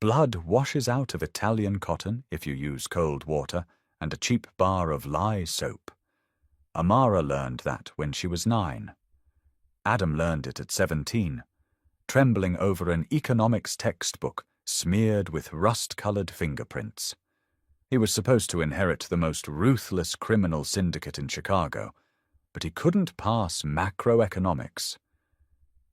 Blood washes out of Italian cotton if you use cold water and a cheap bar of lye soap. Amara learned that when she was 9. Adam learned it at 17, trembling over an economics textbook smeared with rust-colored fingerprints. He was supposed to inherit the most ruthless criminal syndicate in Chicago, but he couldn't pass macroeconomics.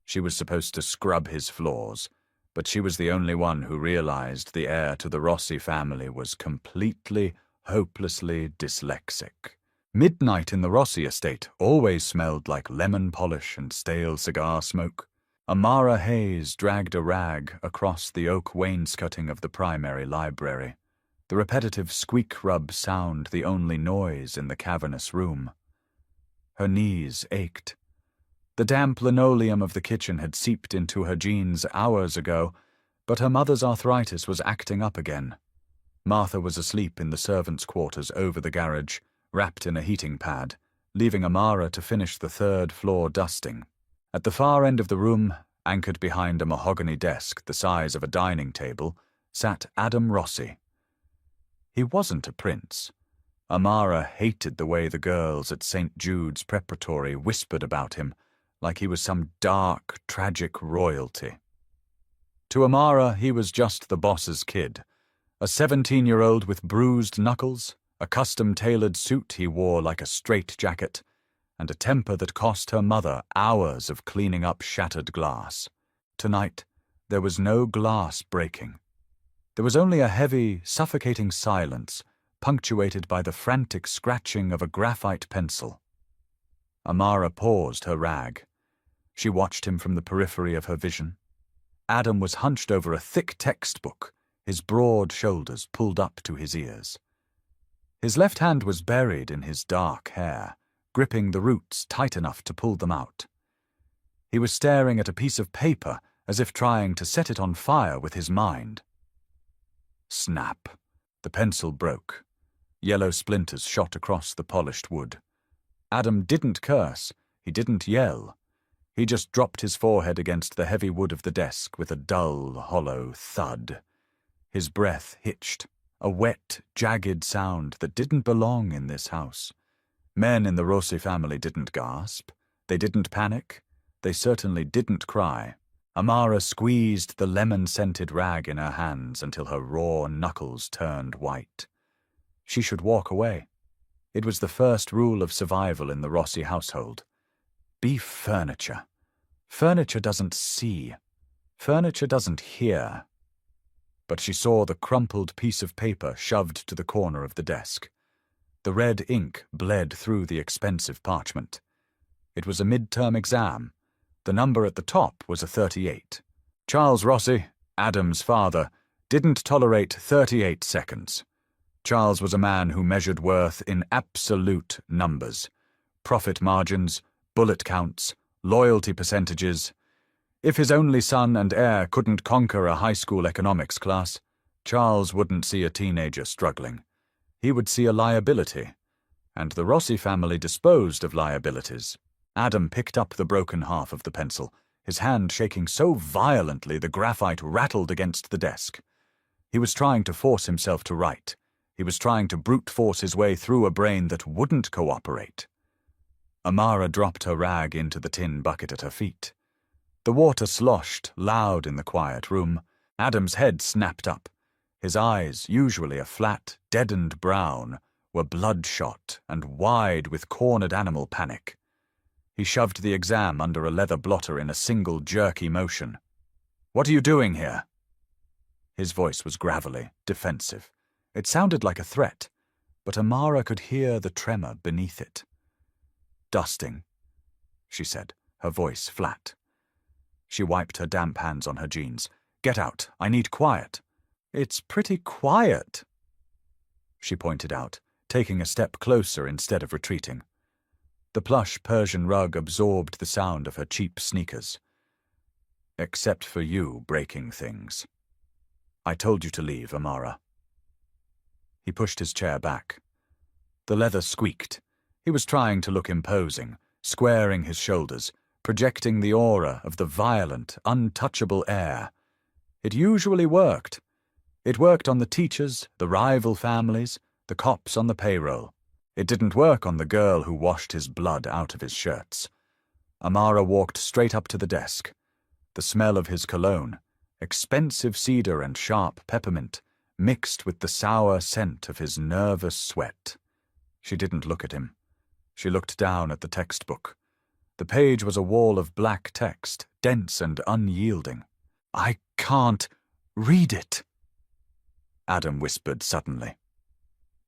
She was supposed to scrub his floors, but she was the only one who realized the heir to the Rossi family was completely, hopelessly dyslexic. Midnight in the Rossi estate always smelled like lemon polish and stale cigar smoke. Amara Hayes dragged a rag across the oak wainscoting of the primary library, the repetitive squeak-rub sound the only noise in the cavernous room. Her knees ached. The damp linoleum of the kitchen had seeped into her jeans hours ago, but her mother's arthritis was acting up again. Martha was asleep in the servants' quarters over the garage, wrapped in a heating pad, leaving Amara to finish the third-floor dusting. At the far end of the room, anchored behind a mahogany desk the size of a dining table, sat Adam Rossi. He wasn't a prince. Amara hated the way the girls at St. Jude's Preparatory whispered about him, like he was some dark, tragic royalty. To Amara, he was just the boss's kid, a 17-year-old with bruised knuckles, a custom-tailored suit he wore like a straitjacket, and a temper that cost her mother hours of cleaning up shattered glass. Tonight, there was no glass breaking. There was only a heavy, suffocating silence, punctuated by the frantic scratching of a graphite pencil. Amara paused her rag. She watched him from the periphery of her vision. Adam was hunched over a thick textbook, his broad shoulders pulled up to his ears. His left hand was buried in his dark hair, gripping the roots tight enough to pull them out. He was staring at a piece of paper as if trying to set it on fire with his mind. Snap. The pencil broke. Yellow splinters shot across the polished wood. Adam didn't curse. He didn't yell. He just dropped his forehead against the heavy wood of the desk with a dull, hollow thud. His breath hitched, a wet, jagged sound that didn't belong in this house. Men in the Rossi family didn't gasp. They didn't panic. They certainly didn't cry. Amara squeezed the lemon-scented rag in her hands until her raw knuckles turned white. She should walk away. It was the first rule of survival in the Rossi household. Be furniture. Furniture doesn't see. Furniture doesn't hear. But she saw the crumpled piece of paper shoved to the corner of the desk. The red ink bled through the expensive parchment. It was a midterm exam. The number at the top was a 38. Charles Rossi, Adam's father, didn't tolerate 38 seconds. Charles was a man who measured worth in absolute numbers. Profit margins, bullet counts, loyalty percentages. If his only son and heir couldn't conquer a high school economics class, Charles wouldn't see a teenager struggling. He would see a liability, and the Rossi family disposed of liabilities. Adam picked up the broken half of the pencil, his hand shaking so violently the graphite rattled against the desk. He was trying to force himself to write. He was trying to brute force his way through a brain that wouldn't cooperate. Amara dropped her rag into the tin bucket at her feet. The water sloshed loud in the quiet room. Adam's head snapped up. His eyes, usually a flat, deadened brown, were bloodshot and wide with cornered animal panic. He shoved the exam under a leather blotter in a single jerky motion. "What are you doing here?" His voice was gravelly, defensive. It sounded like a threat, but Amara could hear the tremor beneath it. "Dusting," she said, her voice flat. She wiped her damp hands on her jeans. "Get out. I need quiet." "It's pretty quiet," she pointed out, taking a step closer instead of retreating. The plush Persian rug absorbed the sound of her cheap sneakers. "Except for you breaking things. I told you to leave, Amara." He pushed his chair back. The leather squeaked. He was trying to look imposing, squaring his shoulders, projecting the aura of the violent, untouchable heir. It usually worked. It worked on the teachers, the rival families, the cops on the payroll. It didn't work on the girl who washed his blood out of his shirts. Amara walked straight up to the desk. The smell of his cologne, expensive cedar and sharp peppermint, mixed with the sour scent of his nervous sweat. She didn't look at him. She looked down at the textbook. The page was a wall of black text, dense and unyielding. "I can't read it," Adam whispered suddenly.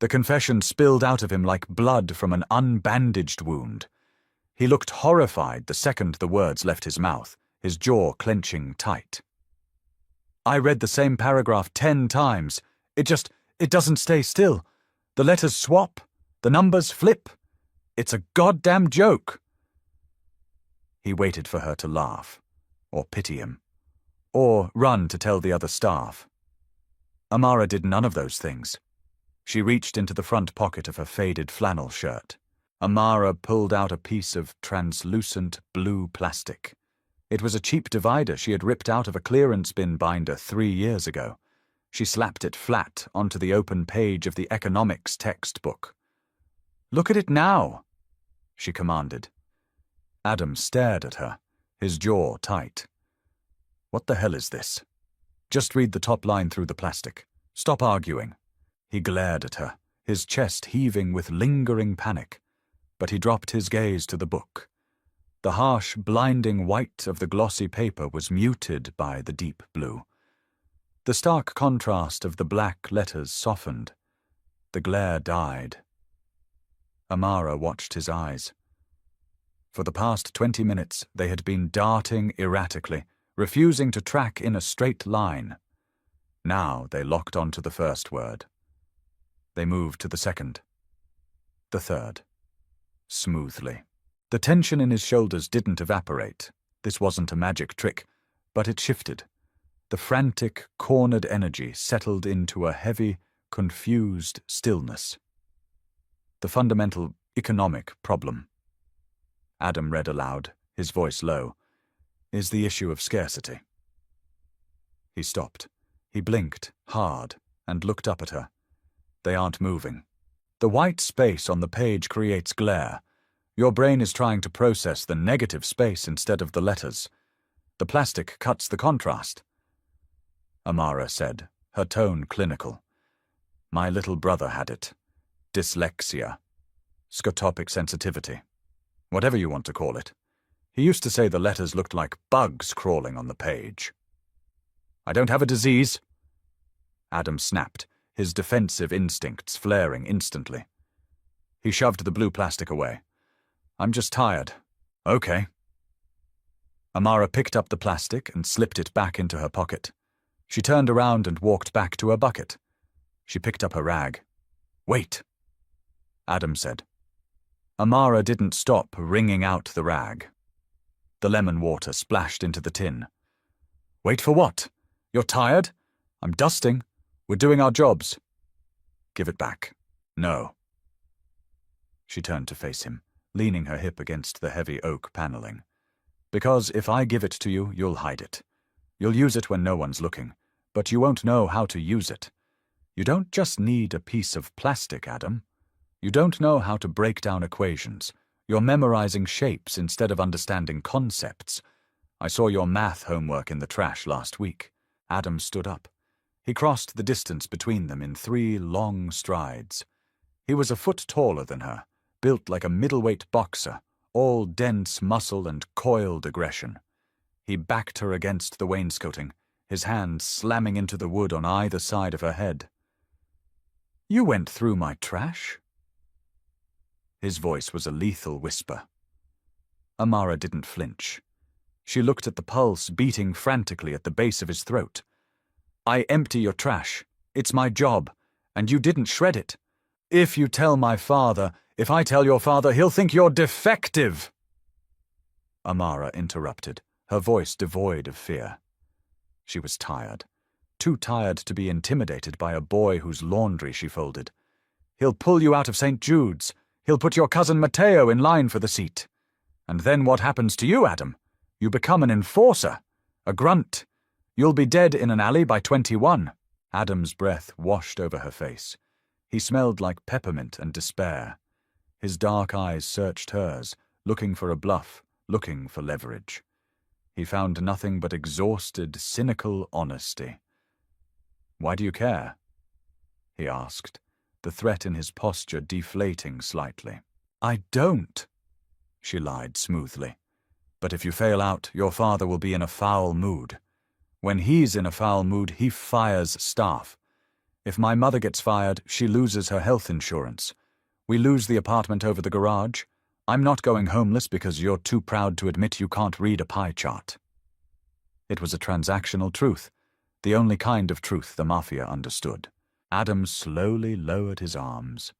The confession spilled out of him like blood from an unbandaged wound. He looked horrified the second the words left his mouth, his jaw clenching tight. "I read the same paragraph 10 times. It doesn't stay still. The letters swap. The numbers flip. It's a goddamn joke." He waited for her to laugh, or pity him, or run to tell the other staff. Amara did none of those things. She reached into the front pocket of her faded flannel shirt. Amara pulled out a piece of translucent blue plastic. It was a cheap divider she had ripped out of a clearance bin binder 3 years ago. She slapped it flat onto the open page of the economics textbook. "Look at it now," she commanded. Adam stared at her, his jaw tight. "What the hell is this? Just read the top line through the plastic. Stop arguing." He glared at her, his chest heaving with lingering panic, but he dropped his gaze to the book. The harsh, blinding white of the glossy paper was muted by the deep blue. The stark contrast of the black letters softened. The glare died. Amara watched his eyes. For the past 20 minutes they had been darting erratically, refusing to track in a straight line. Now they locked onto the first word. They moved to the second. The third. Smoothly. The tension in his shoulders didn't evaporate. This wasn't a magic trick, but it shifted. The frantic, cornered energy settled into a heavy, confused stillness. The fundamental economic problem, Adam read aloud, his voice low, is the issue of scarcity. He stopped. He blinked, hard, and looked up at her. They aren't moving. The white space on the page creates glare. Your brain is trying to process the negative space instead of the letters. The plastic cuts the contrast. Amara said, her tone clinical. My little brother had it. Dyslexia. Scotopic sensitivity. Whatever you want to call it. He used to say the letters looked like bugs crawling on the page. I don't have a disease. Adam snapped, his defensive instincts flaring instantly. He shoved the blue plastic away. I'm just tired. Okay. Amara picked up the plastic and slipped it back into her pocket. She turned around and walked back to her bucket. She picked up her rag. Wait, Adam said. Amara didn't stop wringing out the rag. The lemon water splashed into the tin. Wait for what? You're tired? I'm dusting. We're doing our jobs. Give it back. No. She turned to face him, leaning her hip against the heavy oak paneling. Because if I give it to you, you'll hide it. You'll use it when no one's looking, but you won't know how to use it. You don't just need a piece of plastic, Adam. You don't know how to break down equations. You're memorizing shapes instead of understanding concepts. I saw your math homework in the trash last week. Adam stood up. He crossed the distance between them in 3 long strides. He was a foot taller than her, built like a middleweight boxer, all dense muscle and coiled aggression. He backed her against the wainscoting, his hand slamming into the wood on either side of her head. You went through my trash? His voice was a lethal whisper. Amara didn't flinch. She looked at the pulse beating frantically at the base of his throat. I empty your trash. It's my job, and you didn't shred it. If you tell my father, if I tell your father, he'll think you're defective. Amara interrupted, her voice devoid of fear. She was tired, too tired to be intimidated by a boy whose laundry she folded. He'll pull you out of St. Jude's. He'll put your cousin Matteo in line for the seat. And then what happens to you, Adam? You become an enforcer, a grunt. You'll be dead in an alley by 21. Adam's breath washed over her face. He smelled like peppermint and despair. His dark eyes searched hers, looking for a bluff, looking for leverage. He found nothing but exhausted, cynical honesty. "Why do you care?" he asked, the threat in his posture deflating slightly. "I don't," she lied smoothly. "But if you fail out, your father will be in a foul mood. When he's in a foul mood, he fires staff. If my mother gets fired, she loses her health insurance. We lose the apartment over the garage. I'm not going homeless because you're too proud to admit you can't read a pie chart." It was a transactional truth, the only kind of truth the Mafia understood. Adam slowly lowered his arms.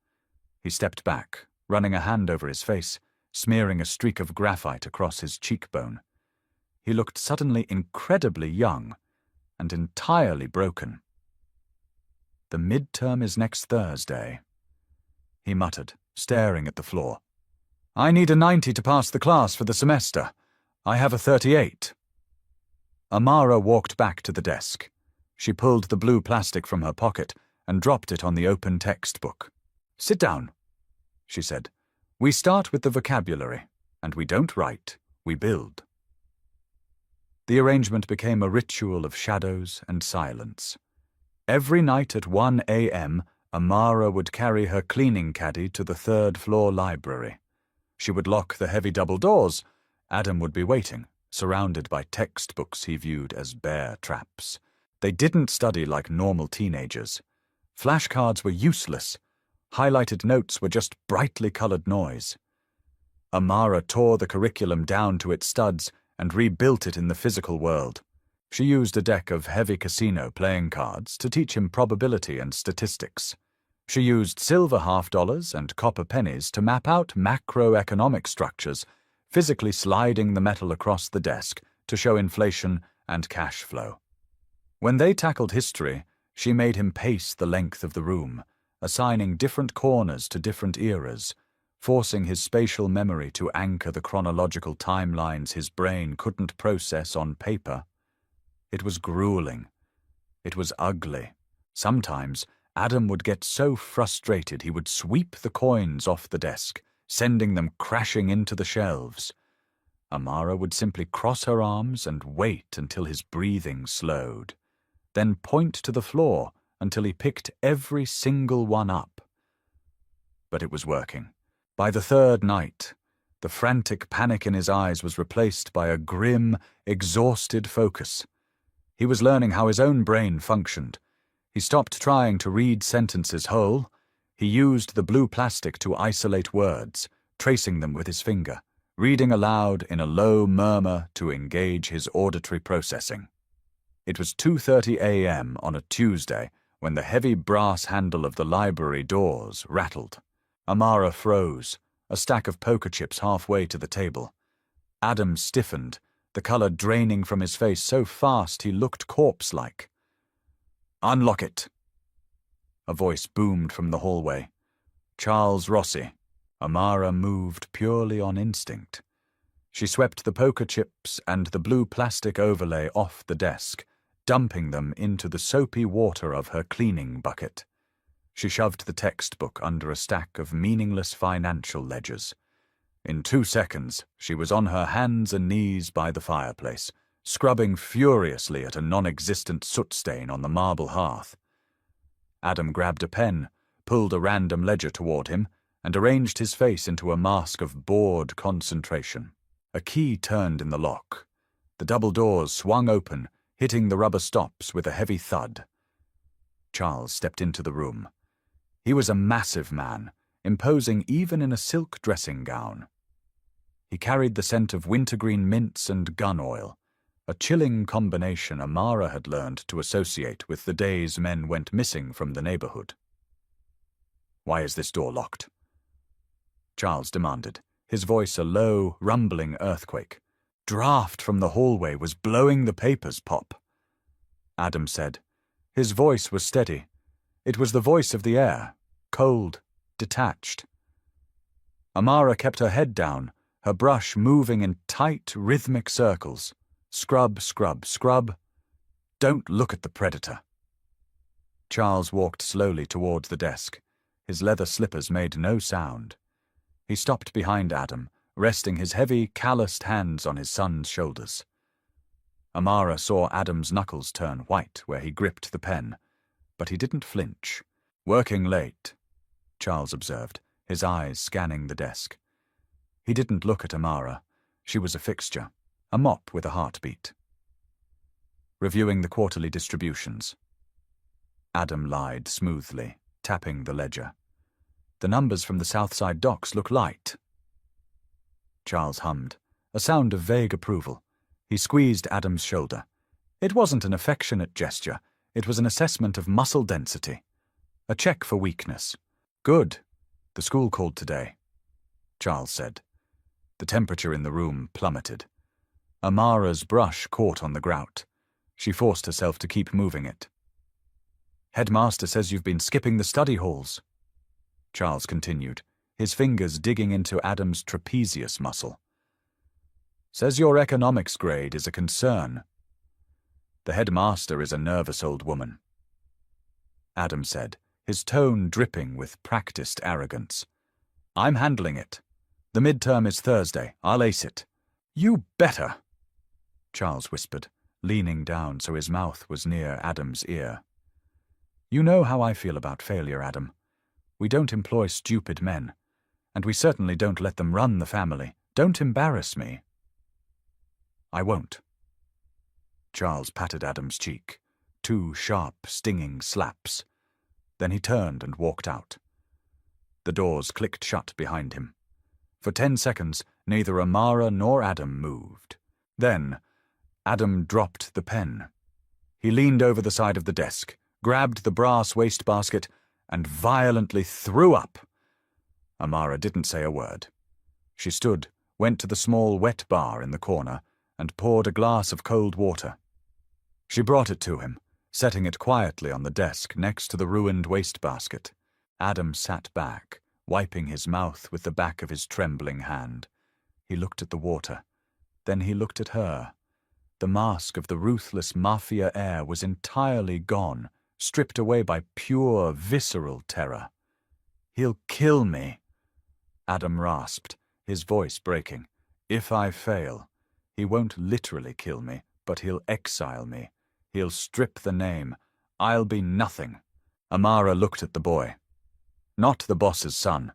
He stepped back, running a hand over his face, smearing a streak of graphite across his cheekbone. He looked suddenly incredibly young and entirely broken. "The midterm is next Thursday," he muttered, staring at the floor. "I need a 90 to pass the class for the semester. I have a 38. Amara walked back to the desk. She pulled the blue plastic from her pocket and dropped it on the open textbook. "Sit down," she said. "We start with the vocabulary, and we don't write, we build." The arrangement became a ritual of shadows and silence. Every night at 1 a.m., Amara would carry her cleaning caddy to the third-floor library. She would lock the heavy double doors. Adam would be waiting, surrounded by textbooks he viewed as bear traps. They didn't study like normal teenagers. Flashcards were useless. Highlighted notes were just brightly colored noise. Amara tore the curriculum down to its studs and rebuilt it in the physical world. She used a deck of heavy casino playing cards to teach him probability and statistics. She used silver $half and copper pennies to map out macroeconomic structures, physically sliding the metal across the desk to show inflation and cash flow. When they tackled history, she made him pace the length of the room, assigning different corners to different eras, forcing his spatial memory to anchor the chronological timelines his brain couldn't process on paper. It was grueling. It was ugly. Sometimes Adam would get so frustrated he would sweep the coins off the desk, sending them crashing into the shelves. Amara would simply cross her arms and wait until his breathing slowed, then point to the floor until he picked every single one up. But it was working. By the third night, the frantic panic in his eyes was replaced by a grim, exhausted focus. He was learning how his own brain functioned. He stopped trying to read sentences whole. He used the blue plastic to isolate words, tracing them with his finger, reading aloud in a low murmur to engage his auditory processing. It was 2:30 a.m. on a Tuesday when the heavy brass handle of the library doors rattled. Amara froze, a stack of poker chips halfway to the table. Adam stiffened, the color draining from his face so fast he looked corpse-like. "Unlock it!" A voice boomed from the hallway. Charles Rossi. Amara moved purely on instinct. She swept the poker chips and the blue plastic overlay off the desk, dumping them into the soapy water of her cleaning bucket. She shoved the textbook under a stack of meaningless financial ledgers. In 2 seconds, she was on her hands and knees by the fireplace, scrubbing furiously at a non-existent soot stain on the marble hearth. Adam grabbed a pen, pulled a random ledger toward him, and arranged his face into a mask of bored concentration. A key turned in the lock. The double doors swung open, hitting the rubber stops with a heavy thud. Charles stepped into the room. He was a massive man, imposing even in a silk dressing gown. He carried the scent of wintergreen mints and gun oil, a chilling combination Amara had learned to associate with the days men went missing from the neighborhood. "Why is this door locked?" Charles demanded, his voice a low, rumbling earthquake. Draft from the hallway was blowing the papers pop. Adam said. His voice was steady. It was the voice of the air, cold, detached. Amara kept her head down, her brush moving in tight, rhythmic circles. Scrub, scrub, scrub. Don't look at the predator. Charles walked slowly toward the desk. His leather slippers made no sound. He stopped behind Adam, resting his heavy, calloused hands on his son's shoulders. Amara saw Adam's knuckles turn white where he gripped the pen, but he didn't flinch. "Working late," Charles observed, his eyes scanning the desk. He didn't look at Amara. She was a fixture, a mop with a heartbeat. "Reviewing the quarterly distributions." Adam lied smoothly, tapping the ledger. "The numbers from the Southside docks look light." Charles hummed, a sound of vague approval. He squeezed Adam's shoulder. It wasn't an affectionate gesture. It was an assessment of muscle density. A check for weakness. "Good. The school called today," Charles said. The temperature in the room plummeted. Amara's brush caught on the grout. She forced herself to keep moving it. "Headmaster says you've been skipping the study halls," Charles continued, his fingers digging into Adam's trapezius muscle. "Says your economics grade is a concern." "The headmaster is a nervous old woman," Adam said, his tone dripping with practiced arrogance. "I'm handling it. The midterm is Thursday. I'll ace it." "You better," Charles whispered, leaning down so his mouth was near Adam's ear. "You know how I feel about failure, Adam. We don't employ stupid men, and we certainly don't let them run the family. Don't embarrass me." "I won't." Charles patted Adam's cheek, 2 sharp, stinging slaps. Then he turned and walked out. The doors clicked shut behind him. For 10 seconds, neither Amara nor Adam moved. Then, Adam dropped the pen. He leaned over the side of the desk, grabbed the brass wastebasket, and violently threw up. Amara didn't say a word. She stood, went to the small wet bar in the corner, and poured a glass of cold water. She brought it to him, setting it quietly on the desk next to the ruined wastebasket. Adam sat back, wiping his mouth with the back of his trembling hand. He looked at the water. Then he looked at her. The mask of the ruthless Mafia air was entirely gone, stripped away by pure, visceral terror. "He'll kill me," Adam rasped, his voice breaking. "If I fail. He won't literally kill me, but he'll exile me. He'll strip the name. I'll be nothing." Amara looked at the boy. Not the boss's son.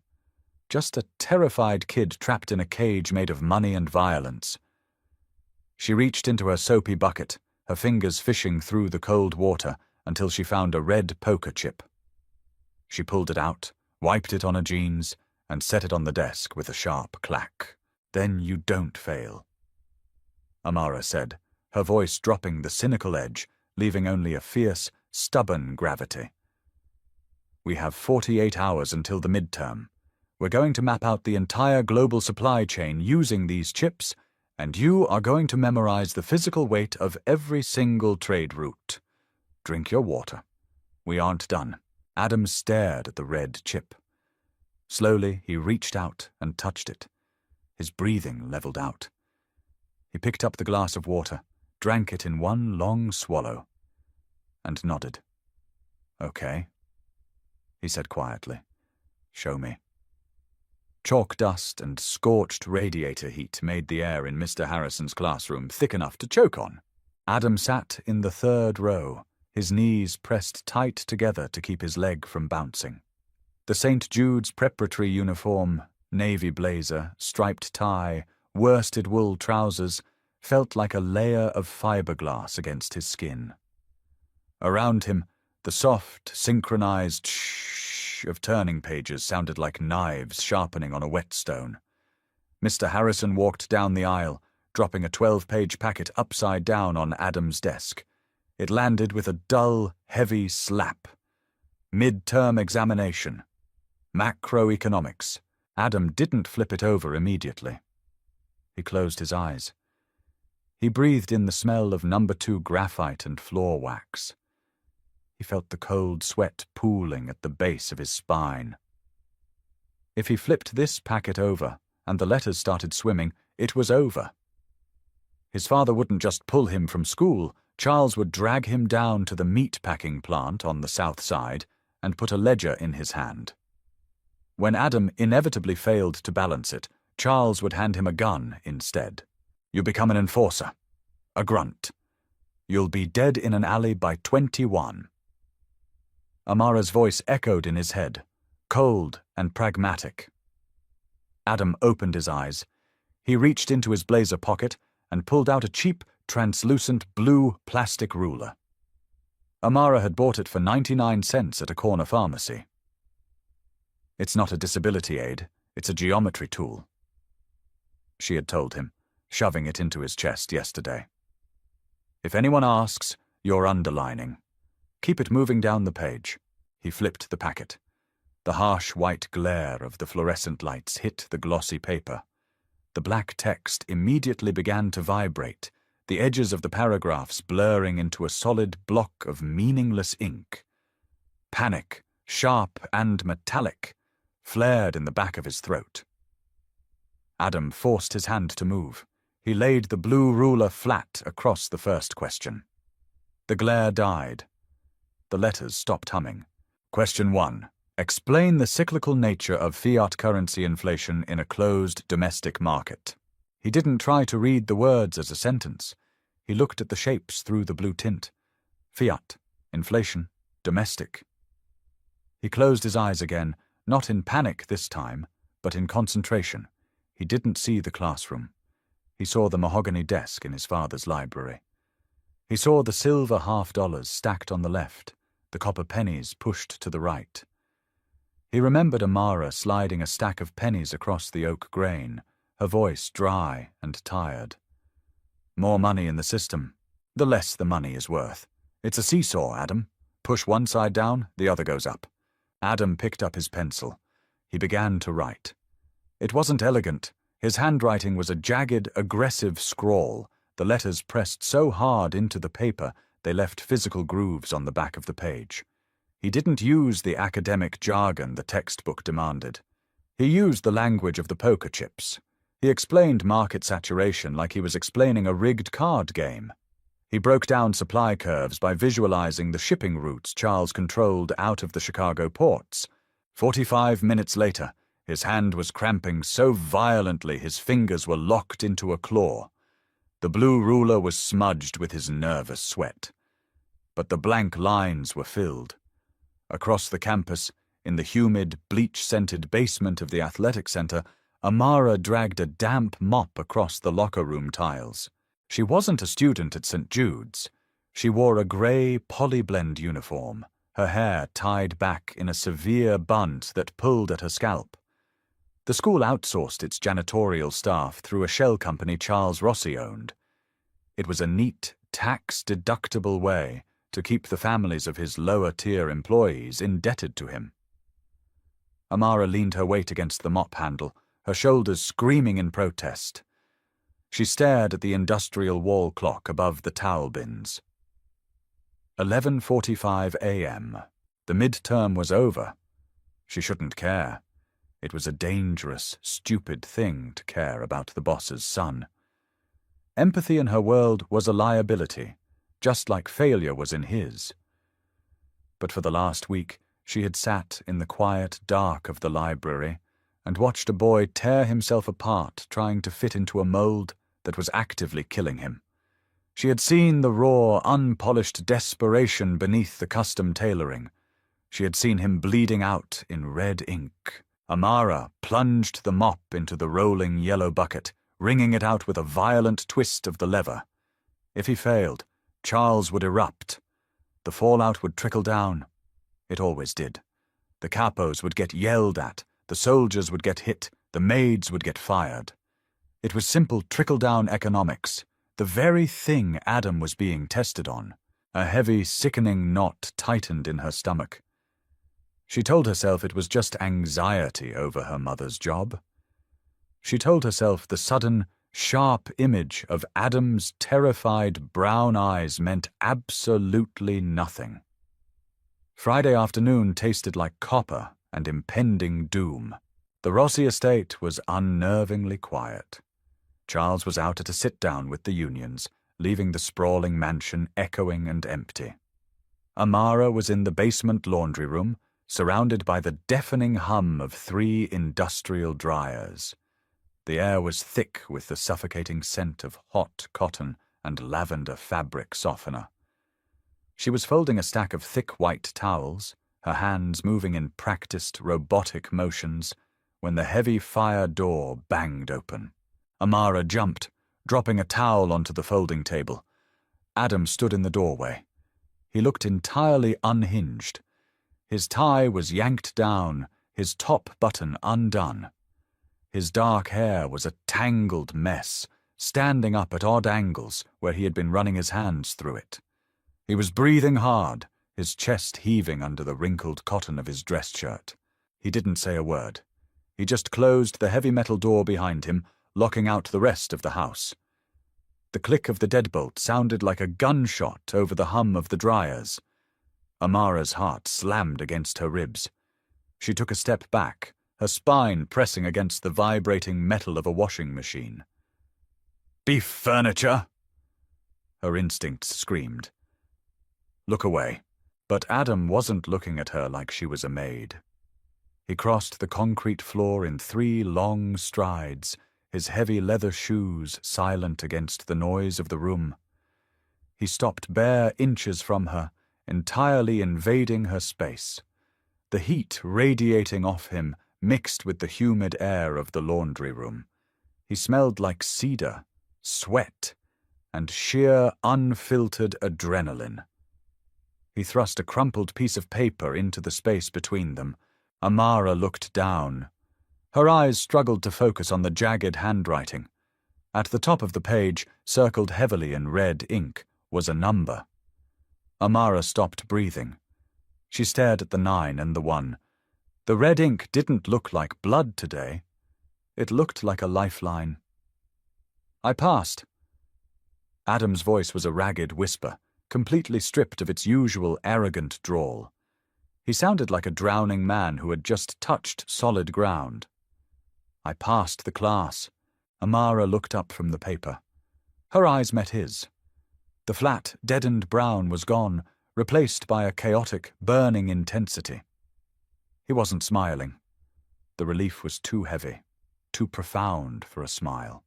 Just a terrified kid trapped in a cage made of money and violence. She reached into her soapy bucket, her fingers fishing through the cold water until she found a red poker chip. She pulled it out, wiped it on her jeans, and set it on the desk with a sharp clack. "Then you don't fail," Amara said, her voice dropping the cynical edge, leaving only a fierce, stubborn gravity. "We have 48 hours until the midterm. We're going to map out the entire global supply chain using these chips, and you are going to memorize the physical weight of every single trade route. Drink your water. We aren't done." Adam stared at the red chip. Slowly, he reached out and touched it. His breathing leveled out. He picked up the glass of water, drank it in one long swallow, and nodded. "Okay," he said quietly. "Show me." Chalk dust and scorched radiator heat made the air in Mr. Harrison's classroom thick enough to choke on. Adam sat in the 3rd row, his knees pressed tight together to keep his leg from bouncing. The St. Jude's preparatory uniform, navy blazer, striped tie, worsted wool trousers, felt like a layer of fiberglass against his skin. Around him, the soft, synchronized shh of turning pages sounded like knives sharpening on a whetstone. Mr. Harrison walked down the aisle, dropping a 12-page packet upside down on Adam's desk. It landed with a dull, heavy slap. Midterm examination. Macroeconomics. Adam didn't flip it over immediately. He closed his eyes. He breathed in the smell of No. 2 graphite and floor wax. He felt the cold sweat pooling at the base of his spine. If he flipped this packet over, and the letters started swimming, it was over. His father wouldn't just pull him from school, Charles would drag him down to the meat-packing plant on the south side and put a ledger in his hand. When Adam inevitably failed to balance it, Charles would hand him a gun instead. You become an enforcer, a grunt. You'll be dead in an alley by 21. Amara's voice echoed in his head, cold and pragmatic. Adam opened his eyes. He reached into his blazer pocket and pulled out a cheap, translucent blue plastic ruler. Amara had bought it for 99 cents at a corner pharmacy. It's not a disability aid, it's a geometry tool, she had told him, shoving it into his chest yesterday. If anyone asks, you're underlining. Keep it moving down the page. He flipped the packet. The harsh white glare of the fluorescent lights hit the glossy paper. The black text immediately began to vibrate, the edges of the paragraphs blurring into a solid block of meaningless ink. Panic, sharp and metallic, flared in the back of his throat. Adam forced his hand to move. He laid the blue ruler flat across the first question. The glare died. The letters stopped humming. Question 1. Explain the cyclical nature of fiat currency inflation in a closed domestic market. He didn't try to read the words as a sentence. He looked at the shapes through the blue tint. Fiat, inflation, domestic. He closed his eyes again, not in panic this time, but in concentration. He didn't see the classroom. He saw the mahogany desk in his father's library. He saw the silver $half stacked on the left, the copper pennies pushed to the right. He remembered Amara sliding a stack of pennies across the oak grain, her voice dry and tired. More money in the system, the less the money is worth. It's a seesaw, Adam. Push one side down, the other goes up. Adam picked up his pencil. He began to write. It wasn't elegant. His handwriting was a jagged, aggressive scrawl, the letters pressed so hard into the paper they left physical grooves on the back of the page. He didn't use the academic jargon the textbook demanded. He used the language of the poker chips. He explained market saturation like he was explaining a rigged card game. He broke down supply curves by visualizing the shipping routes Charles controlled out of the Chicago ports. 45 minutes later, his hand was cramping so violently his fingers were locked into a claw. The blue ruler was smudged with his nervous sweat. But the blank lines were filled. Across the campus, in the humid, bleach-scented basement of the athletic center, Amara dragged a damp mop across the locker room tiles. She wasn't a student at St. Jude's. She wore a grey polyblend uniform, her hair tied back in a severe bunt that pulled at her scalp. The school outsourced its janitorial staff through a shell company Charles Rossi owned. It was a neat, tax-deductible way to keep the families of his lower-tier employees indebted to him. Amara leaned her weight against the mop handle, her shoulders screaming in protest. She stared at the industrial wall clock above the towel bins. 11:45 a.m. The midterm was over. She shouldn't care. It was a dangerous, stupid thing to care about the boss's son. Empathy in her world was a liability, just like failure was in his. But for the last week, she had sat in the quiet dark of the library and watched a boy tear himself apart trying to fit into a mold that was actively killing him. She had seen the raw, unpolished desperation beneath the custom tailoring. She had seen him bleeding out in red ink. Amara plunged the mop into the rolling yellow bucket, wringing it out with a violent twist of the lever. If he failed, Charles would erupt. The fallout would trickle down. It always did. The capos would get yelled at, the soldiers would get hit, the maids would get fired. It was simple trickle-down economics, the very thing Adam was being tested on. A heavy, sickening knot tightened in her stomach. She told herself it was just anxiety over her mother's job. She told herself the sudden, sharp image of Adam's terrified brown eyes meant absolutely nothing. Friday afternoon tasted like copper and impending doom. The Rossi estate was unnervingly quiet. Charles was out at a sit-down with the unions, leaving the sprawling mansion echoing and empty. Amara was in the basement laundry room, surrounded by the deafening hum of 3 industrial dryers. The air was thick with the suffocating scent of hot cotton and lavender fabric softener. She was folding a stack of thick white towels, her hands moving in practiced robotic motions, when the heavy fire door banged open. Amara jumped, dropping a towel onto the folding table. Adam stood in the doorway. He looked entirely unhinged. His tie was yanked down, his top button undone. His dark hair was a tangled mess, standing up at odd angles where he had been running his hands through it. He was breathing hard, his chest heaving under the wrinkled cotton of his dress shirt. He didn't say a word. He just closed the heavy metal door behind him, locking out the rest of the house. The click of the deadbolt sounded like a gunshot over the hum of the dryers. Amara's heart slammed against her ribs. She took a step back, her spine pressing against the vibrating metal of a washing machine. "Beef furniture!" her instincts screamed. "Look away." But Adam wasn't looking at her like she was a maid. He crossed the concrete floor in 3 long strides, his heavy leather shoes silent against the noise of the room. He stopped bare inches from her, entirely invading her space. The heat radiating off him mixed with the humid air of the laundry room. He smelled like cedar, sweat, and sheer, unfiltered adrenaline. He thrust a crumpled piece of paper into the space between them. Amara looked down. Her eyes struggled to focus on the jagged handwriting. At the top of the page, circled heavily in red ink, was a number. Amara stopped breathing. She stared at the 9 and the 1. The red ink didn't look like blood today. It looked like a lifeline. "I passed." Adam's voice was a ragged whisper, completely stripped of its usual arrogant drawl. He sounded like a drowning man who had just touched solid ground. "I passed the class." Amara looked up from the paper. Her eyes met his. The flat, deadened brown was gone, replaced by a chaotic, burning intensity. He wasn't smiling. The relief was too heavy, too profound for a smile.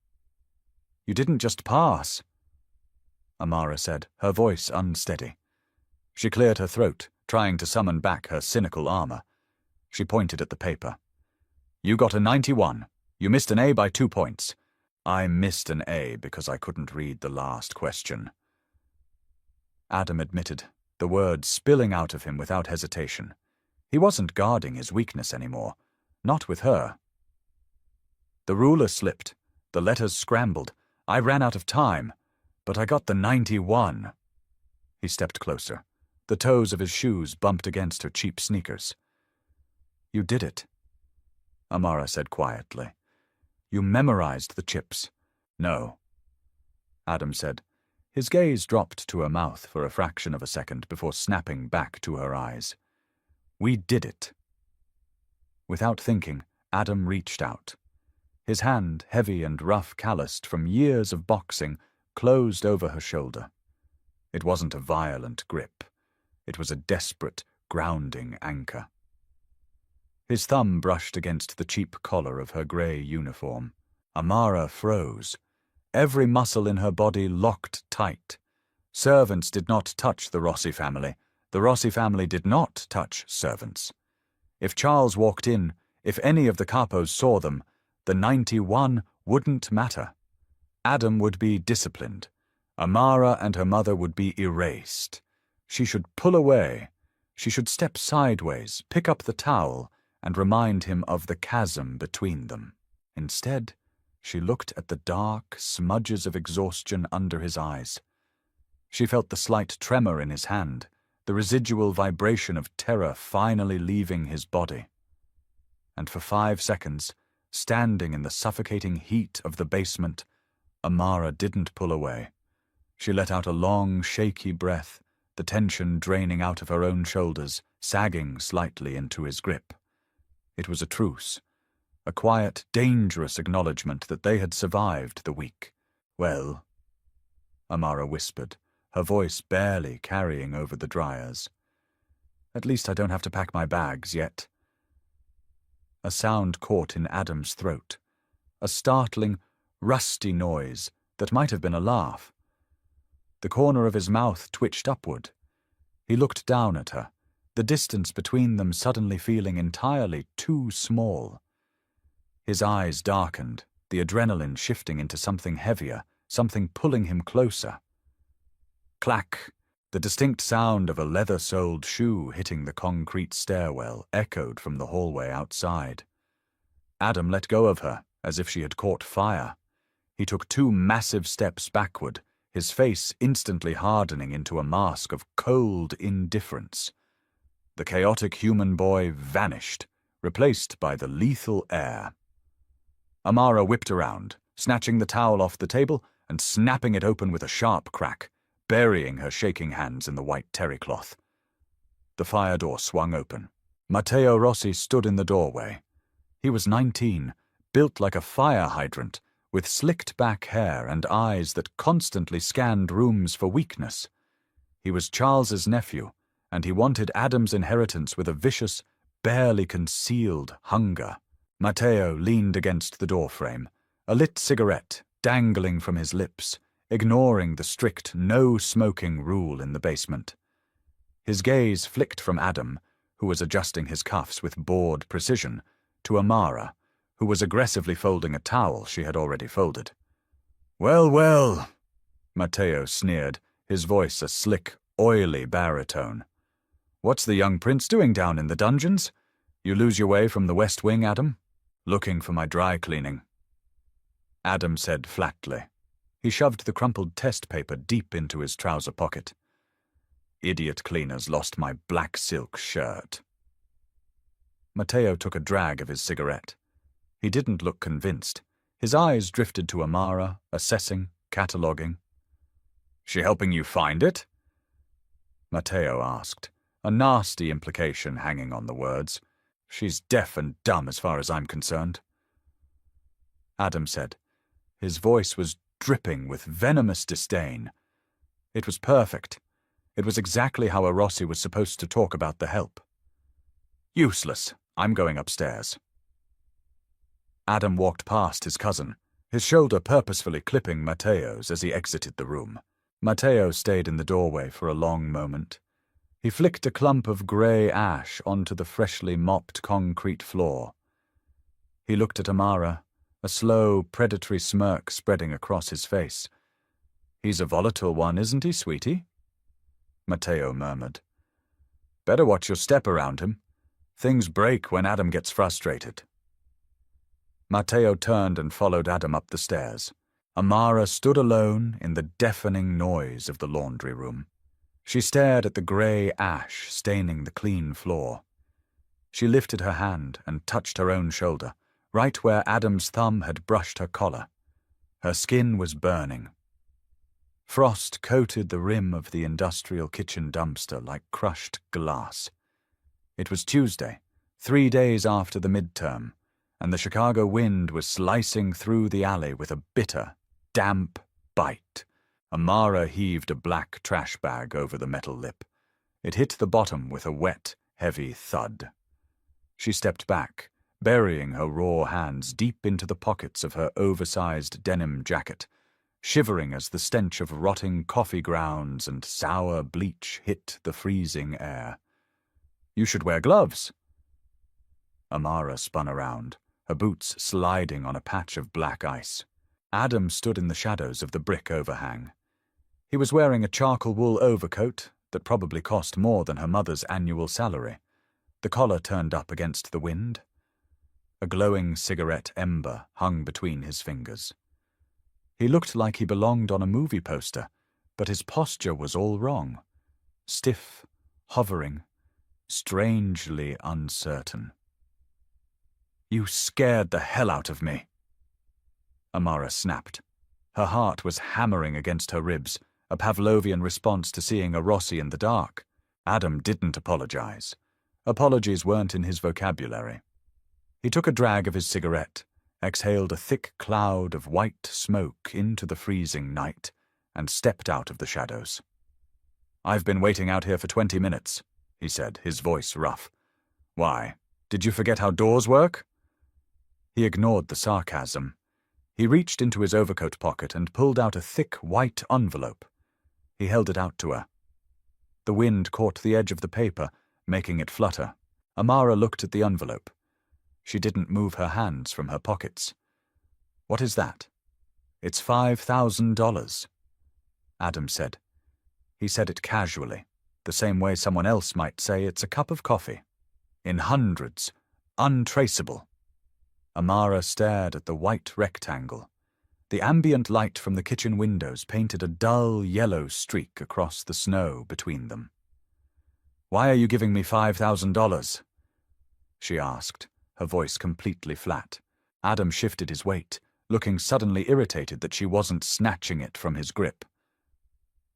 "You didn't just pass," Amara said, her voice unsteady. She cleared her throat, trying to summon back her cynical armor. She pointed at the paper. "You got a 91. You missed an A by 2 points. I missed an A because I couldn't read the last question." Adam admitted, the words spilling out of him without hesitation. He wasn't guarding his weakness anymore. Not with her. The ruler slipped. The letters scrambled. I ran out of time. But I got the 91. He stepped closer. The toes of his shoes bumped against her cheap sneakers. "You did it," Amara said quietly. "You memorized the chips." "No," Adam said. His gaze dropped to her mouth for a fraction of a second before snapping back to her eyes. "We did it." Without thinking, Adam reached out. His hand, heavy and rough-calloused from years of boxing, closed over her shoulder. It wasn't a violent grip. It was a desperate, grounding anchor. His thumb brushed against the cheap collar of her grey uniform. Amara froze. Every muscle in her body locked tight. Servants did not touch the Rossi family. The Rossi family did not touch servants. If Charles walked in, if any of the capos saw them, the 91 wouldn't matter. Adam would be disciplined. Amara and her mother would be erased. She should pull away. She should step sideways, pick up the towel, and remind him of the chasm between them. Instead, she looked at the dark smudges of exhaustion under his eyes. She felt the slight tremor in his hand, the residual vibration of terror finally leaving his body. And for 5 seconds, standing in the suffocating heat of the basement, Amara didn't pull away. She let out a long, shaky breath, the tension draining out of her own shoulders, sagging slightly into his grip. It was a truce, a quiet, dangerous acknowledgement that they had survived the week. Well, Amara whispered, her voice barely carrying over the dryers. At least I don't have to pack my bags yet. A sound caught in Adam's throat, a startling, rusty noise that might have been a laugh. The corner of his mouth twitched upward. He looked down at her, the distance between them suddenly feeling entirely too small. His eyes darkened, the adrenaline shifting into something heavier, something pulling him closer. Clack! The distinct sound of a leather-soled shoe hitting the concrete stairwell echoed from the hallway outside. Adam let go of her, as if she had caught fire. He took 2 massive steps backward, his face instantly hardening into a mask of cold indifference. The chaotic human boy vanished, replaced by the lethal air. Amara whipped around, snatching the towel off the table and snapping it open with a sharp crack, burying her shaking hands in the white terry cloth. The fire door swung open. Matteo Rossi stood in the doorway. He was 19, built like a fire hydrant, with slicked-back hair and eyes that constantly scanned rooms for weakness. He was Charles's nephew, and he wanted Adam's inheritance with a vicious, barely concealed hunger. Matteo leaned against the doorframe, a lit cigarette dangling from his lips, ignoring the strict no-smoking rule in the basement. His gaze flicked from Adam, who was adjusting his cuffs with bored precision, to Amara, who was aggressively folding a towel she had already folded. "Well, well," Matteo sneered, his voice a slick, oily baritone. "What's the young prince doing down in the dungeons? You lose your way from the West Wing, Adam?" "Looking for my dry cleaning," Adam said flatly. He shoved the crumpled test paper deep into his trouser pocket. "Idiot cleaners lost my black silk shirt." Matteo took a drag of his cigarette. He didn't look convinced. His eyes drifted to Amara, assessing, cataloguing. "She helping you find it?" Matteo asked, a nasty implication hanging on the words. "She's deaf and dumb as far as I'm concerned." Adam said. His voice was dripping with venomous disdain. It was perfect. It was exactly how a Rossi was supposed to talk about the help. "Useless. I'm going upstairs." Adam walked past his cousin, his shoulder purposefully clipping Matteo's as he exited the room. Matteo stayed in the doorway for a long moment. He flicked a clump of grey ash onto the freshly mopped concrete floor. He looked at Amara, a slow, predatory smirk spreading across his face. "He's a volatile one, isn't he, sweetie?" Matteo murmured. "Better watch your step around him. Things break when Adam gets frustrated." Matteo turned and followed Adam up the stairs. Amara stood alone in the deafening noise of the laundry room. She stared at the grey ash staining the clean floor. She lifted her hand and touched her own shoulder, right where Adam's thumb had brushed her collar. Her skin was burning. Frost coated the rim of the industrial kitchen dumpster like crushed glass. It was Tuesday, 3 days after the midterm, and the Chicago wind was slicing through the alley with a bitter, damp bite. Amara heaved a black trash bag over the metal lip. It hit the bottom with a wet, heavy thud. She stepped back, burying her raw hands deep into the pockets of her oversized denim jacket, shivering as the stench of rotting coffee grounds and sour bleach hit the freezing air. "You should wear gloves." Amara spun around, her boots sliding on a patch of black ice. Adam stood in the shadows of the brick overhang. He was wearing a charcoal wool overcoat that probably cost more than her mother's annual salary, the collar turned up against the wind. A glowing cigarette ember hung between his fingers. He looked like he belonged on a movie poster, but his posture was all wrong. Stiff, hovering, strangely uncertain. "You scared the hell out of me," Amara snapped. Her heart was hammering against her ribs, a Pavlovian response to seeing a Rossi in the dark. Adam didn't apologize. Apologies weren't in his vocabulary. He took a drag of his cigarette, exhaled a thick cloud of white smoke into the freezing night, and stepped out of the shadows. "I've been waiting out here for 20 minutes, he said, his voice rough. "Why, did you forget how doors work?" He ignored the sarcasm. He reached into his overcoat pocket and pulled out a thick white envelope. He held it out to her. The wind caught the edge of the paper, making it flutter. Amara looked at the envelope. She didn't move her hands from her pockets. "What is that?" "It's $5,000, Adam said. He said it casually, the same way someone else might say it's a cup of coffee. "In hundreds. Untraceable." Amara stared at the white rectangle. The ambient light from the kitchen windows painted a dull yellow streak across the snow between them. "Why are you giving me $5,000? She asked, her voice completely flat. Adam shifted his weight, looking suddenly irritated that she wasn't snatching it from his grip.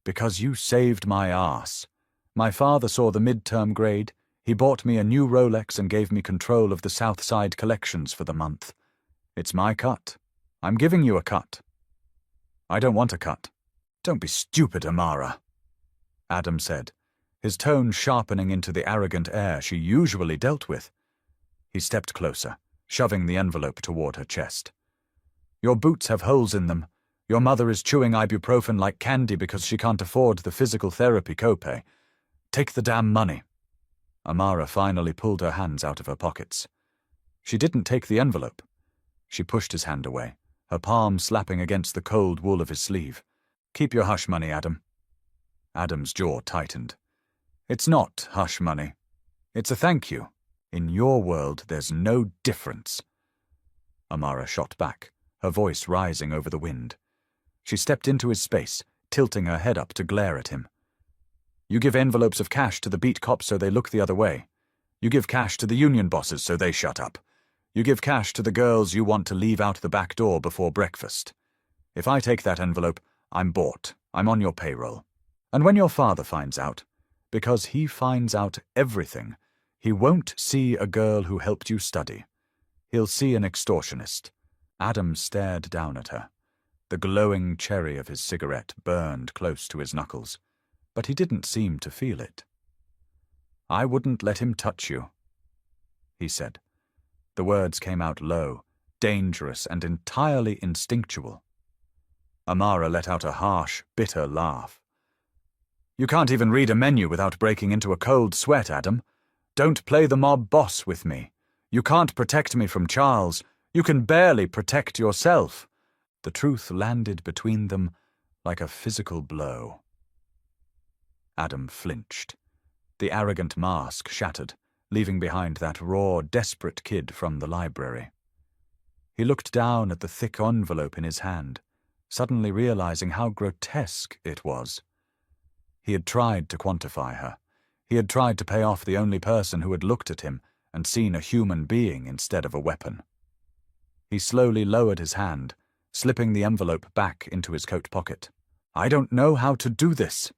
"Because you saved my ass. My father saw the midterm grade. He bought me a new Rolex and gave me control of the South Side collections for the month. It's my cut. I'm giving you a cut." "I don't want a cut." "Don't be stupid, Amara," Adam said, his tone sharpening into the arrogant air she usually dealt with. He stepped closer, shoving the envelope toward her chest. "Your boots have holes in them. Your mother is chewing ibuprofen like candy because she can't afford the physical therapy copay. Take the damn money." Amara finally pulled her hands out of her pockets. She didn't take the envelope. She pushed his hand away, her palm slapping against the cold wool of his sleeve. "Keep your hush money, Adam." Adam's jaw tightened. "It's not hush money. It's a thank you. In your world, there's no difference." Amara shot back, her voice rising over the wind. She stepped into his space, tilting her head up to glare at him. "You give envelopes of cash to the beat cops so they look the other way. You give cash to the union bosses so they shut up. You give cash to the girls you want to leave out the back door before breakfast. If I take that envelope, I'm bought. I'm on your payroll. And when your father finds out, because he finds out everything, he won't see a girl who helped you study. He'll see an extortionist." Adam stared down at her. The glowing cherry of his cigarette burned close to his knuckles, but he didn't seem to feel it. "I wouldn't let him touch you," he said. The words came out low, dangerous and entirely instinctual. Amara let out a harsh, bitter laugh. "You can't even read a menu without breaking into a cold sweat, Adam. Don't play the mob boss with me. You can't protect me from Charles. You can barely protect yourself." The truth landed between them like a physical blow. Adam flinched. The arrogant mask shattered, leaving behind that raw, desperate kid from the library. He looked down at the thick envelope in his hand, suddenly realizing how grotesque it was. He had tried to quantify her. He had tried to pay off the only person who had looked at him and seen a human being instead of a weapon. He slowly lowered his hand, slipping the envelope back into his coat pocket. "I don't know how to do this,"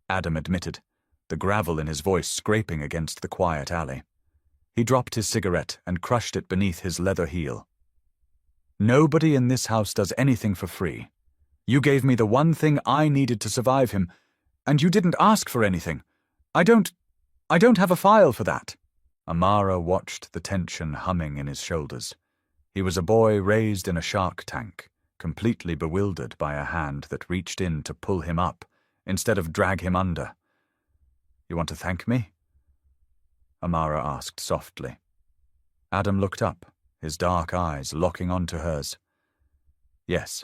Adam admitted, the gravel in his voice scraping against the quiet alley. He dropped his cigarette and crushed it beneath his leather heel. "Nobody in this house does anything for free. You gave me the one thing I needed to survive him, and you didn't ask for anything. I don't have a file for that." Amara watched the tension humming in his shoulders. He was a boy raised in a shark tank, completely bewildered by a hand that reached in to pull him up instead of drag him under. "You want to thank me?" Amara asked softly. Adam looked up, his dark eyes locking onto hers. "Yes.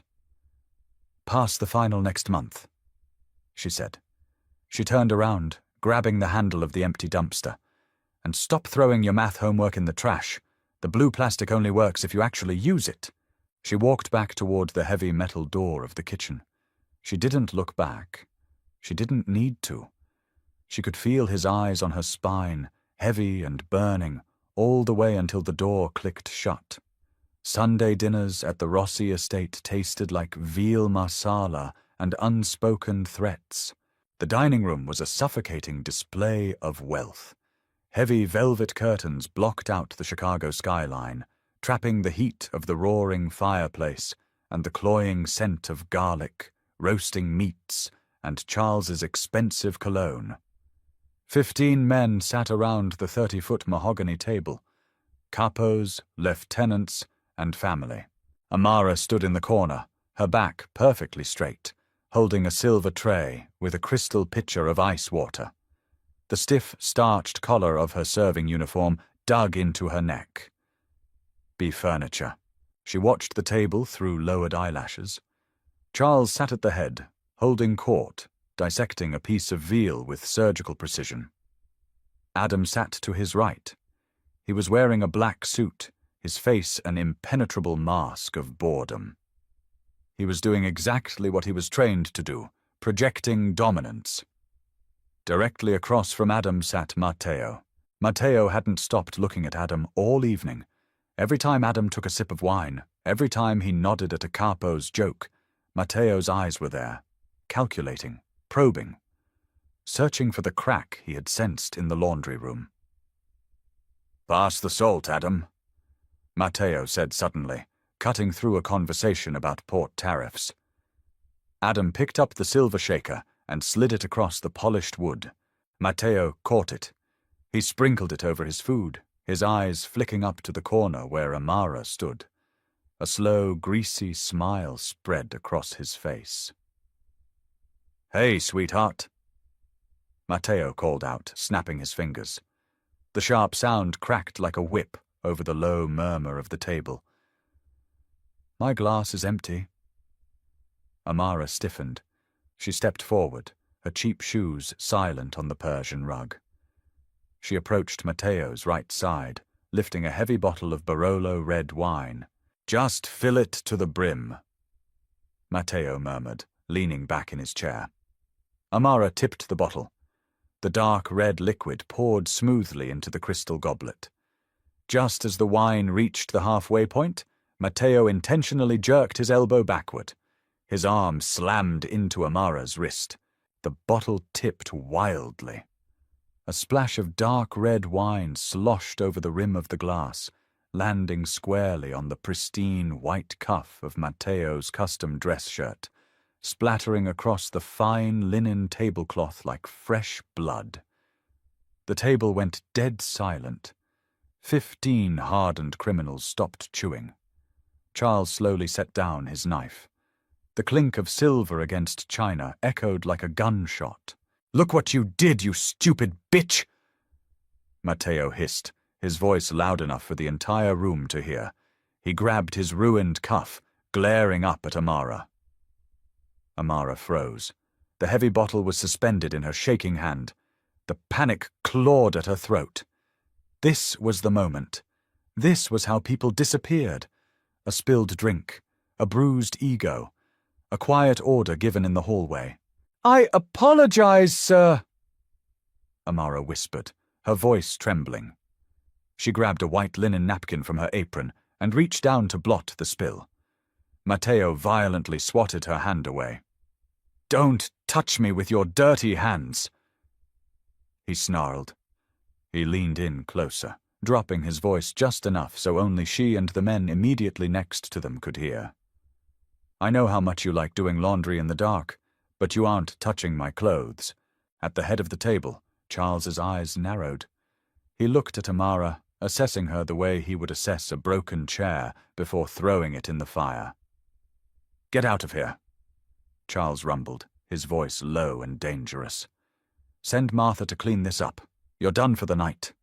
Pass the final next month," she said. She turned around, grabbing the handle of the empty dumpster. "And stop throwing your math homework in the trash. The blue plastic only works if you actually use it." She walked back toward the heavy metal door of the kitchen. She didn't look back. She didn't need to. She could feel his eyes on her spine, heavy and burning, all the way until the door clicked shut. Sunday dinners at the Rossi estate tasted like veal marsala and unspoken threats. The dining room was a suffocating display of wealth. Heavy velvet curtains blocked out the Chicago skyline, trapping the heat of the roaring fireplace and the cloying scent of garlic, roasting meats, and Charles's expensive cologne. 15 men sat around the 30-foot mahogany table, capos, lieutenants, and family. Amara stood in the corner, her back perfectly straight, holding a silver tray with a crystal pitcher of ice water. The stiff, starched collar of her serving uniform dug into her neck. Beef furniture. She watched the table through lowered eyelashes. Charles sat at the head, holding court, dissecting a piece of veal with surgical precision. Adam sat to his right. He was wearing a black suit, his face an impenetrable mask of boredom. He was doing exactly what he was trained to do, projecting dominance. Directly across from Adam sat Matteo. Matteo hadn't stopped looking at Adam all evening. Every time Adam took a sip of wine, every time he nodded at a capo's joke, Matteo's eyes were there, calculating, probing, searching for the crack he had sensed in the laundry room. "Pass the salt, Adam," Matteo said suddenly, cutting through a conversation about port tariffs. Adam picked up the silver shaker and slid it across the polished wood. Matteo caught it. He sprinkled it over his food, his eyes flicking up to the corner where Amara stood. A slow, greasy smile spread across his face. "Hey, sweetheart," Matteo called out, snapping his fingers. The sharp sound cracked like a whip over the low murmur of the table. "My glass is empty." Amara stiffened. She stepped forward, her cheap shoes silent on the Persian rug. She approached Matteo's right side, lifting a heavy bottle of Barolo red wine. "Just fill it to the brim," Matteo murmured, leaning back in his chair. Amara tipped the bottle. The dark red liquid poured smoothly into the crystal goblet. Just as the wine reached the halfway point, Matteo intentionally jerked his elbow backward. His arm slammed into Amara's wrist. The bottle tipped wildly. A splash of dark red wine sloshed over the rim of the glass, landing squarely on the pristine white cuff of Matteo's custom dress shirt, splattering across the fine linen tablecloth like fresh blood. The table went dead silent. 15 hardened criminals stopped chewing. Charles slowly set down his knife. The clink of silver against china echoed like a gunshot. "Look what you did, you stupid bitch!" Matteo hissed, his voice loud enough for the entire room to hear. He grabbed his ruined cuff, glaring up at Amara. Amara froze. The heavy bottle was suspended in her shaking hand. The panic clawed at her throat. This was the moment. This was how people disappeared. A spilled drink, a bruised ego, a quiet order given in the hallway. "I apologize, sir," Amara whispered, her voice trembling. She grabbed a white linen napkin from her apron and reached down to blot the spill. Matteo violently swatted her hand away. "Don't touch me with your dirty hands," he snarled. He leaned in closer, dropping his voice just enough so only she and the men immediately next to them could hear. "I know how much you like doing laundry in the dark, but you aren't touching my clothes." At the head of the table, Charles's eyes narrowed. He looked at Amara, assessing her the way he would assess a broken chair before throwing it in the fire. "Get out of here," Charles rumbled, his voice low and dangerous. "Send Martha to clean this up. You're done for the night."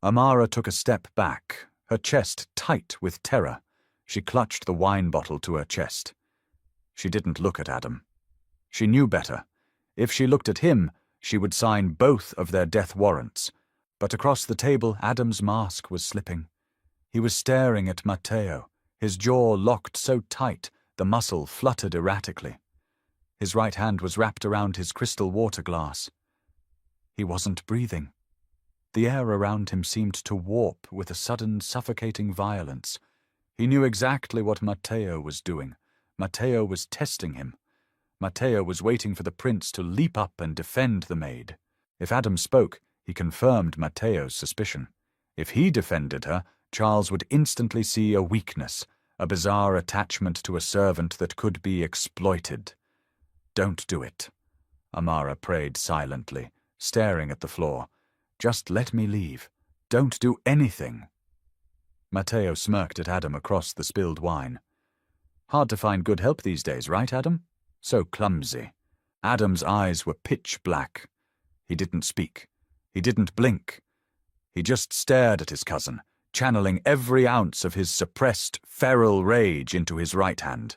Amara took a step back, her chest tight with terror. She clutched the wine bottle to her chest. She didn't look at Adam. She knew better. If she looked at him, she would sign both of their death warrants. But across the table, Adam's mask was slipping. He was staring at Matteo, his jaw locked so tight the muscle fluttered erratically. His right hand was wrapped around his crystal water glass. He wasn't breathing. The air around him seemed to warp with a sudden suffocating violence. He knew exactly what Matteo was doing. Matteo was testing him. Matteo was waiting for the prince to leap up and defend the maid. If Adam spoke, he confirmed Matteo's suspicion. If he defended her, Charles would instantly see a weakness, a bizarre attachment to a servant that could be exploited. "Don't do it," Amara prayed silently, staring at the floor. "Just let me leave. Don't do anything." Matteo smirked at Adam across the spilled wine. "Hard to find good help these days, right, Adam? So clumsy." Adam's eyes were pitch black. He didn't speak. He didn't blink. He just stared at his cousin, channeling every ounce of his suppressed, feral rage into his right hand.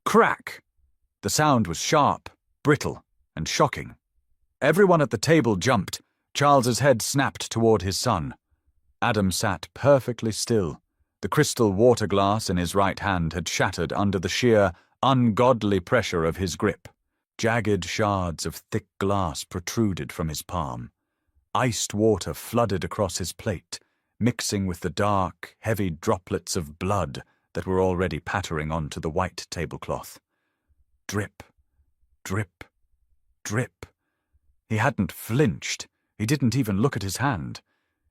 Crack! The sound was sharp, brittle, and shocking. Everyone at the table jumped. Charles's head snapped toward his son. Adam sat perfectly still. The crystal water glass in his right hand had shattered under the sheer, ungodly pressure of his grip. Jagged shards of thick glass protruded from his palm. Iced water flooded across his plate, mixing with the dark, heavy droplets of blood that were already pattering onto the white tablecloth. Drip, drip, drip. He hadn't flinched. He didn't even look at his hand.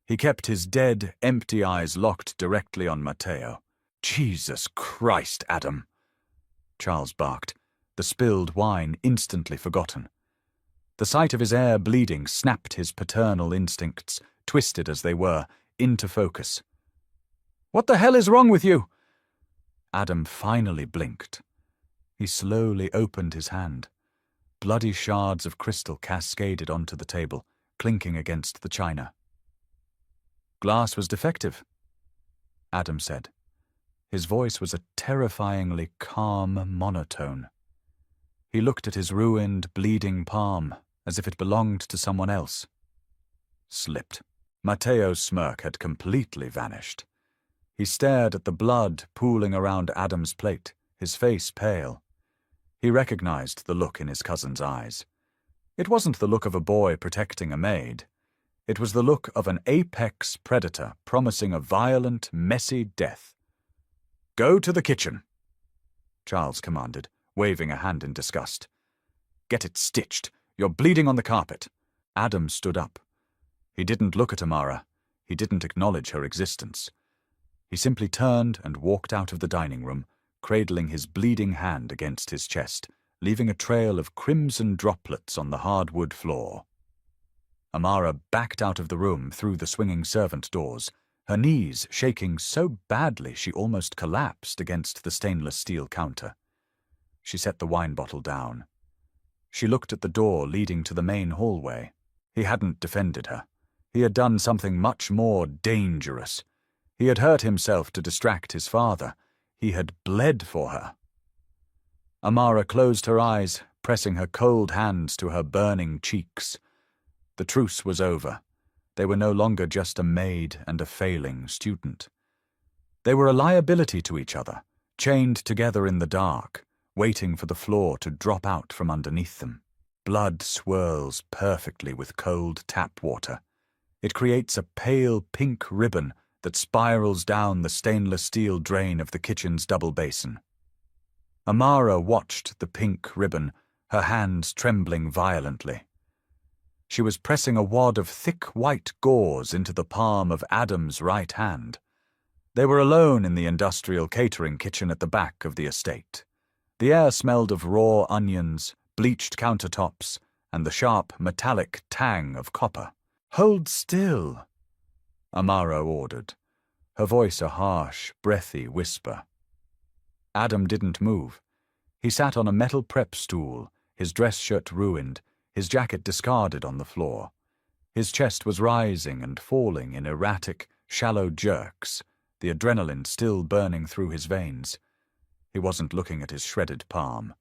He kept his dead, empty eyes locked directly on Matteo. "Jesus Christ, Adam!" Charles barked, the spilled wine instantly forgotten. The sight of his heir bleeding snapped his paternal instincts, twisted as they were, into focus. "What the hell is wrong with you?" Adam finally blinked. He slowly opened his hand. Bloody shards of crystal cascaded onto the table, clinking against the china. "Glass was defective," Adam said. His voice was a terrifyingly calm monotone. He looked at his ruined, bleeding palm, as if it belonged to someone else. Slipped. Matteo's smirk had completely vanished. He stared at the blood pooling around Adam's plate, his face pale. He recognized the look in his cousin's eyes. It wasn't the look of a boy protecting a maid. It was the look of an apex predator promising a violent, messy death. "Go to the kitchen," Charles commanded, waving a hand in disgust. "Get it stitched. You're bleeding on the carpet." Adam stood up. He didn't look at Amara. He didn't acknowledge her existence. He simply turned and walked out of the dining room, cradling his bleeding hand against his chest, leaving a trail of crimson droplets on the hardwood floor. Amara backed out of the room through the swinging servant doors, her knees shaking so badly she almost collapsed against the stainless steel counter. She set the wine bottle down. She looked at the door leading to the main hallway. He hadn't defended her. He had done something much more dangerous. He had hurt himself to distract his father. He had bled for her. Amara closed her eyes, pressing her cold hands to her burning cheeks. The truce was over. They were no longer just a maid and a failing student. They were a liability to each other, chained together in the dark, waiting for the floor to drop out from underneath them. Blood swirls perfectly with cold tap water. It creates a pale pink ribbon that spirals down the stainless steel drain of the kitchen's double basin. Amara watched the pink ribbon, her hands trembling violently. She was pressing a wad of thick white gauze into the palm of Adam's right hand. They were alone in the industrial catering kitchen at the back of the estate. The air smelled of raw onions, bleached countertops, and the sharp, metallic tang of copper. "Hold still," Amara ordered, her voice a harsh, breathy whisper. Adam didn't move. He sat on a metal prep stool, his dress shirt ruined, his jacket discarded on the floor. His chest was rising and falling in erratic, shallow jerks, the adrenaline still burning through his veins. He wasn't looking at his shredded palm.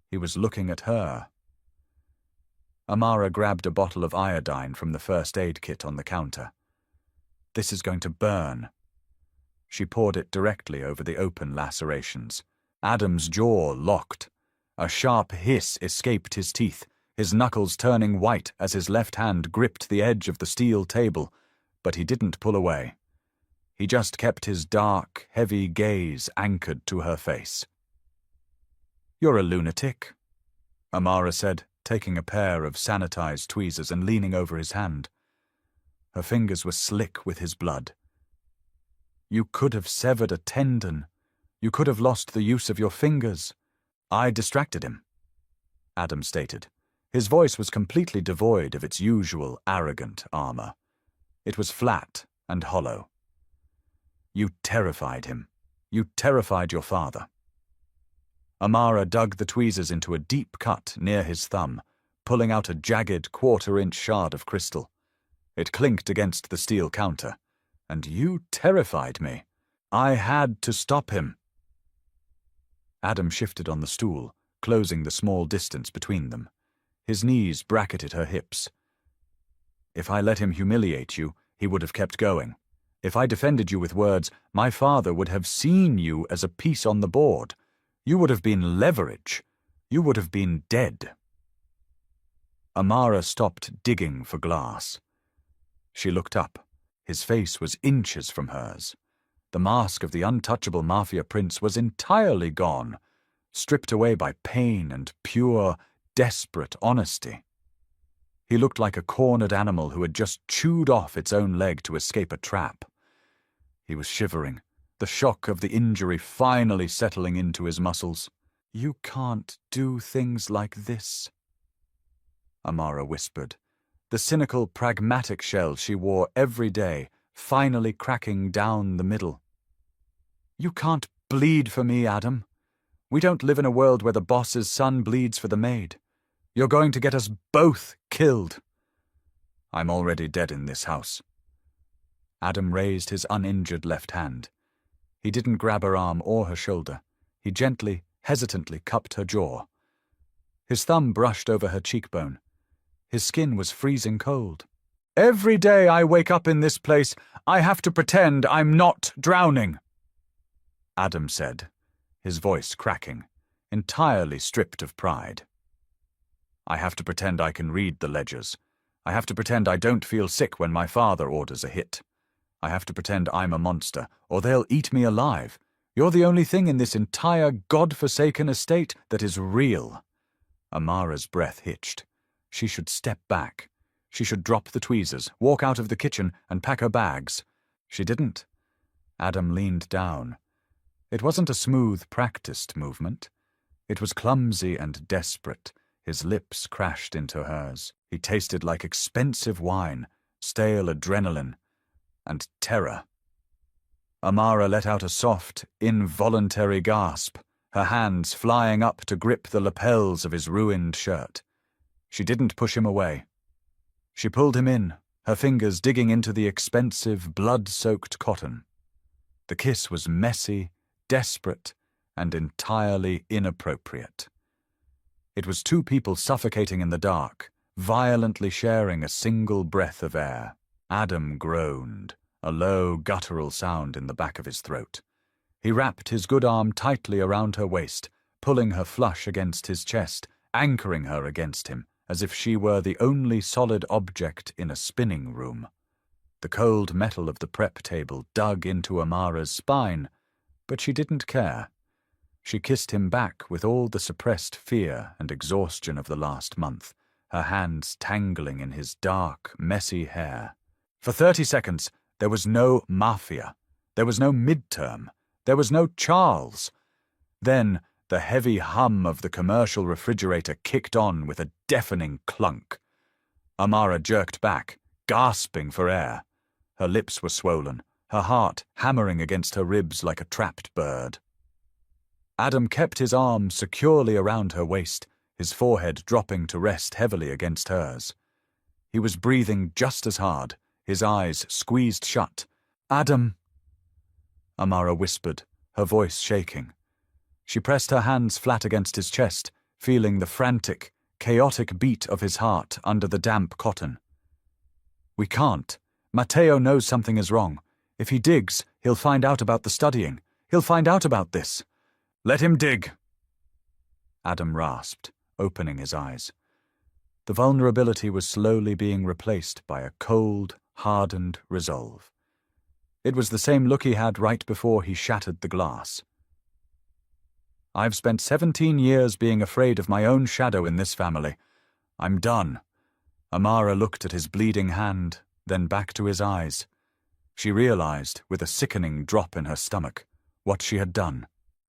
He was looking at her. Amara grabbed a bottle of iodine from the first aid kit on the counter. "This is going to burn." She poured it directly over the open lacerations. Adam's jaw locked. A sharp hiss escaped his teeth, his knuckles turning white as his left hand gripped the edge of the steel table, but he didn't pull away. He just kept his dark, heavy gaze anchored to her face. "You're a lunatic," Amara said, taking a pair of sanitized tweezers and leaning over his hand. Her fingers were slick with his blood. "You could have severed a tendon. You could have lost the use of your fingers. I distracted him, Adam stated. His voice was completely devoid of its usual arrogant armor. It was flat and hollow. You terrified him. You terrified your father. Amara dug the tweezers into a deep cut near his thumb, pulling out a jagged quarter-inch shard of crystal. It clinked against the steel counter. And you terrified me. I had to stop him. Adam shifted on the stool, closing the small distance between them. His knees bracketed her hips. If I let him humiliate you, he would have kept going. If I defended you with words, my father would have seen you as a piece on the board. You would have been leverage. You would have been dead. Amara stopped digging for glass. She looked up. His face was inches from hers. The mask of the untouchable Mafia prince was entirely gone, stripped away by pain and pure, desperate honesty. He looked like a cornered animal who had just chewed off its own leg to escape a trap. He was shivering, the shock of the injury finally settling into his muscles. You can't do things like this, Amara whispered, the cynical, pragmatic shell she wore every day finally cracking down the middle. You can't bleed for me, Adam. We don't live in a world where the boss's son bleeds for the maid. You're going to get us both killed. I'm already dead in this house. Adam raised his uninjured left hand. He didn't grab her arm or her shoulder. He gently, hesitantly cupped her jaw. His thumb brushed over her cheekbone. His skin was freezing cold. Every day I wake up in this place, I have to pretend I'm not drowning, Adam said, his voice cracking, entirely stripped of pride. I have to pretend I can read the ledgers. I have to pretend I don't feel sick when my father orders a hit. I have to pretend I'm a monster, or they'll eat me alive. You're the only thing in this entire God-forsaken estate that is real. Amara's breath hitched. She should step back. She should drop the tweezers, walk out of the kitchen, and pack her bags. She didn't. Adam leaned down. It wasn't a smooth, practiced movement. It was clumsy and desperate. His lips crashed into hers. He tasted like expensive wine, stale adrenaline, and terror. Amara let out a soft, involuntary gasp, her hands flying up to grip the lapels of his ruined shirt. She didn't push him away. She pulled him in, her fingers digging into the expensive, blood-soaked cotton. The kiss was messy, desperate, and entirely inappropriate. It was two people suffocating in the dark, violently sharing a single breath of air. Adam groaned, a low, guttural sound in the back of his throat. He wrapped his good arm tightly around her waist, pulling her flush against his chest, anchoring her against him, as if she were the only solid object in a spinning room. The cold metal of the prep table dug into Amara's spine, but she didn't care. She kissed him back with all the suppressed fear and exhaustion of the last month, her hands tangling in his dark, messy hair. For 30 seconds, there was no Mafia. There was no midterm. There was no Charles. Then, the heavy hum of the commercial refrigerator kicked on with a deafening clunk. Amara jerked back, gasping for air. Her lips were swollen, her heart hammering against her ribs like a trapped bird. Adam kept his arm securely around her waist, his forehead dropping to rest heavily against hers. He was breathing just as hard, his eyes squeezed shut. "Adam," Amara whispered, her voice shaking. She pressed her hands flat against his chest, feeling the frantic, chaotic beat of his heart under the damp cotton. "We can't. Matteo knows something is wrong. If he digs, he'll find out about the studying. He'll find out about this." "Let him dig," Adam rasped, opening his eyes. The vulnerability was slowly being replaced by a cold, hardened resolve. It was the same look he had right before he shattered the glass. "I've spent 17 years being afraid of my own shadow in this family. I'm done." Amara looked at his bleeding hand, then back to his eyes. She realized, with a sickening drop in her stomach, what she had done.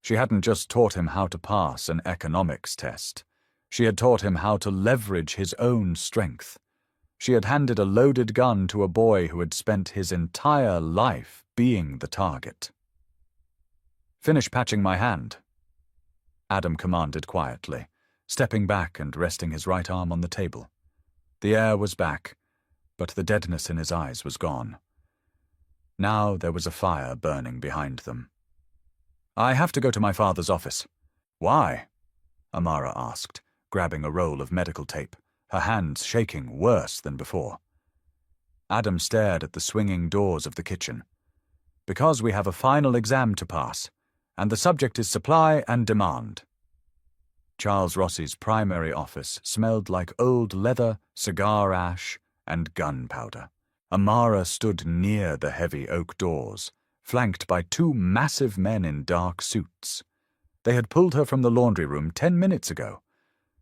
She hadn't just taught him how to pass an economics test. She had taught him how to leverage his own strength. She had handed a loaded gun to a boy who had spent his entire life being the target. "Finish patching my hand," Adam commanded quietly, stepping back and resting his right arm on the table. The air was back, but the deadness in his eyes was gone. Now there was a fire burning behind them. "I have to go to my father's office." "Why?" Amara asked, grabbing a roll of medical tape, her hands shaking worse than before. Adam stared at the swinging doors of the kitchen. "Because we have a final exam to pass, and the subject is supply and demand." Charles Rossi's primary office smelled like old leather, cigar ash, and gunpowder. Amara stood near the heavy oak doors, flanked by two massive men in dark suits. They had pulled her from the laundry room 10 minutes ago.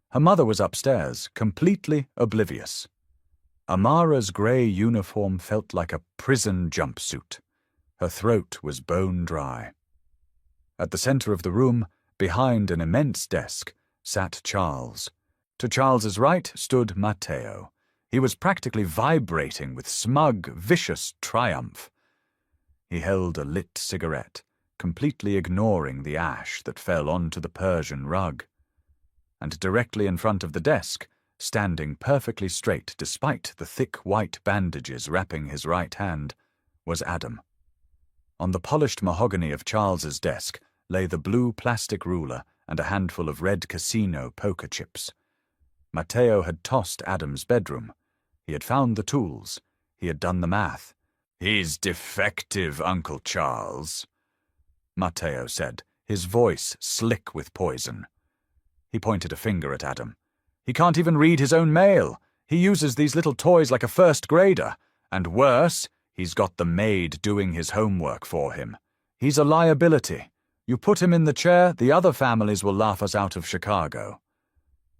Her mother was upstairs, completely oblivious. Amara's grey uniform felt like a prison jumpsuit. Her throat was bone dry. At the center of the room, behind an immense desk, sat Charles. To Charles's right stood Matteo. He was practically vibrating with smug, vicious triumph. He held a lit cigarette, completely ignoring the ash that fell onto the Persian rug. And directly in front of the desk, standing perfectly straight despite the thick white bandages wrapping his right hand, was Adam. On the polished mahogany of Charles's desk lay the blue plastic ruler and a handful of red casino poker chips. Matteo had tossed Adam's bedroom. He had found the tools. He had done the math. "He's defective, Uncle Charles," Matteo said, his voice slick with poison. He pointed a finger at Adam. "He can't even read his own mail. He uses these little toys like a first grader. And worse, he's got the maid doing his homework for him. He's a liability. You put him in the chair, the other families will laugh us out of Chicago."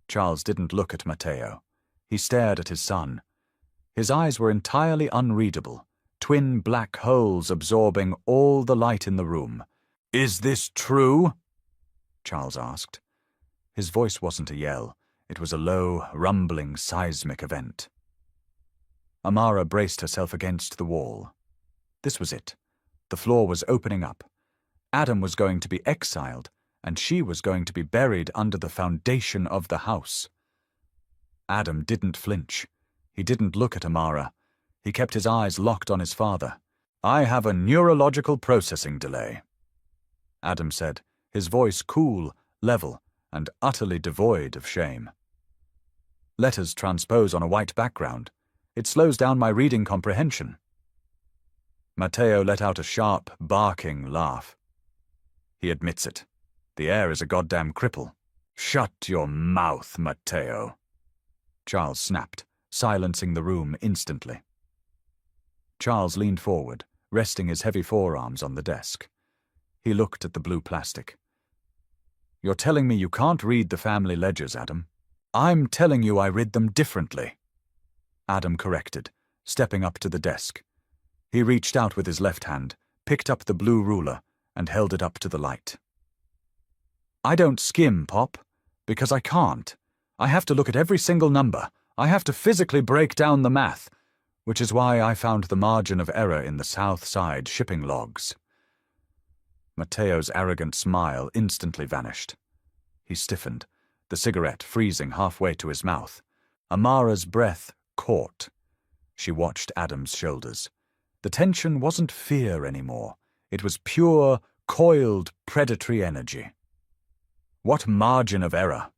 Charles didn't look at Matteo. He stared at his son. His eyes were entirely unreadable, twin black holes absorbing all the light in the room. "Is this true?" Charles asked. His voice wasn't a yell. It was a low, rumbling, seismic event. Amara braced herself against the wall. This was it. The floor was opening up. Adam was going to be exiled, and she was going to be buried under the foundation of the house. Adam didn't flinch. He didn't look at Amara. He kept his eyes locked on his father. "I have a neurological processing delay," Adam said, his voice cool, level, and utterly devoid of shame. "Letters transpose on a white background. It slows down my reading comprehension." Matteo let out a sharp, barking laugh. "He admits it. The heir is a goddamn cripple." "Shut your mouth, Matteo," Charles snapped, silencing the room instantly. Charles leaned forward, resting his heavy forearms on the desk. He looked at the blue plastic. "You're telling me you can't read the family ledgers, Adam?" "I'm telling you I read them differently," Adam corrected, stepping up to the desk. He reached out with his left hand, picked up the blue ruler, and held it up to the light. "I don't skim, Pop, because I can't. I have to look at every single number. I have to physically break down the math, which is why I found the margin of error in the South Side shipping logs." Matteo's arrogant smile instantly vanished. He stiffened, the cigarette freezing halfway to his mouth. Amara's breath caught. She watched Adam's shoulders. The tension wasn't fear anymore. It was pure, coiled, predatory energy. "What margin of error?"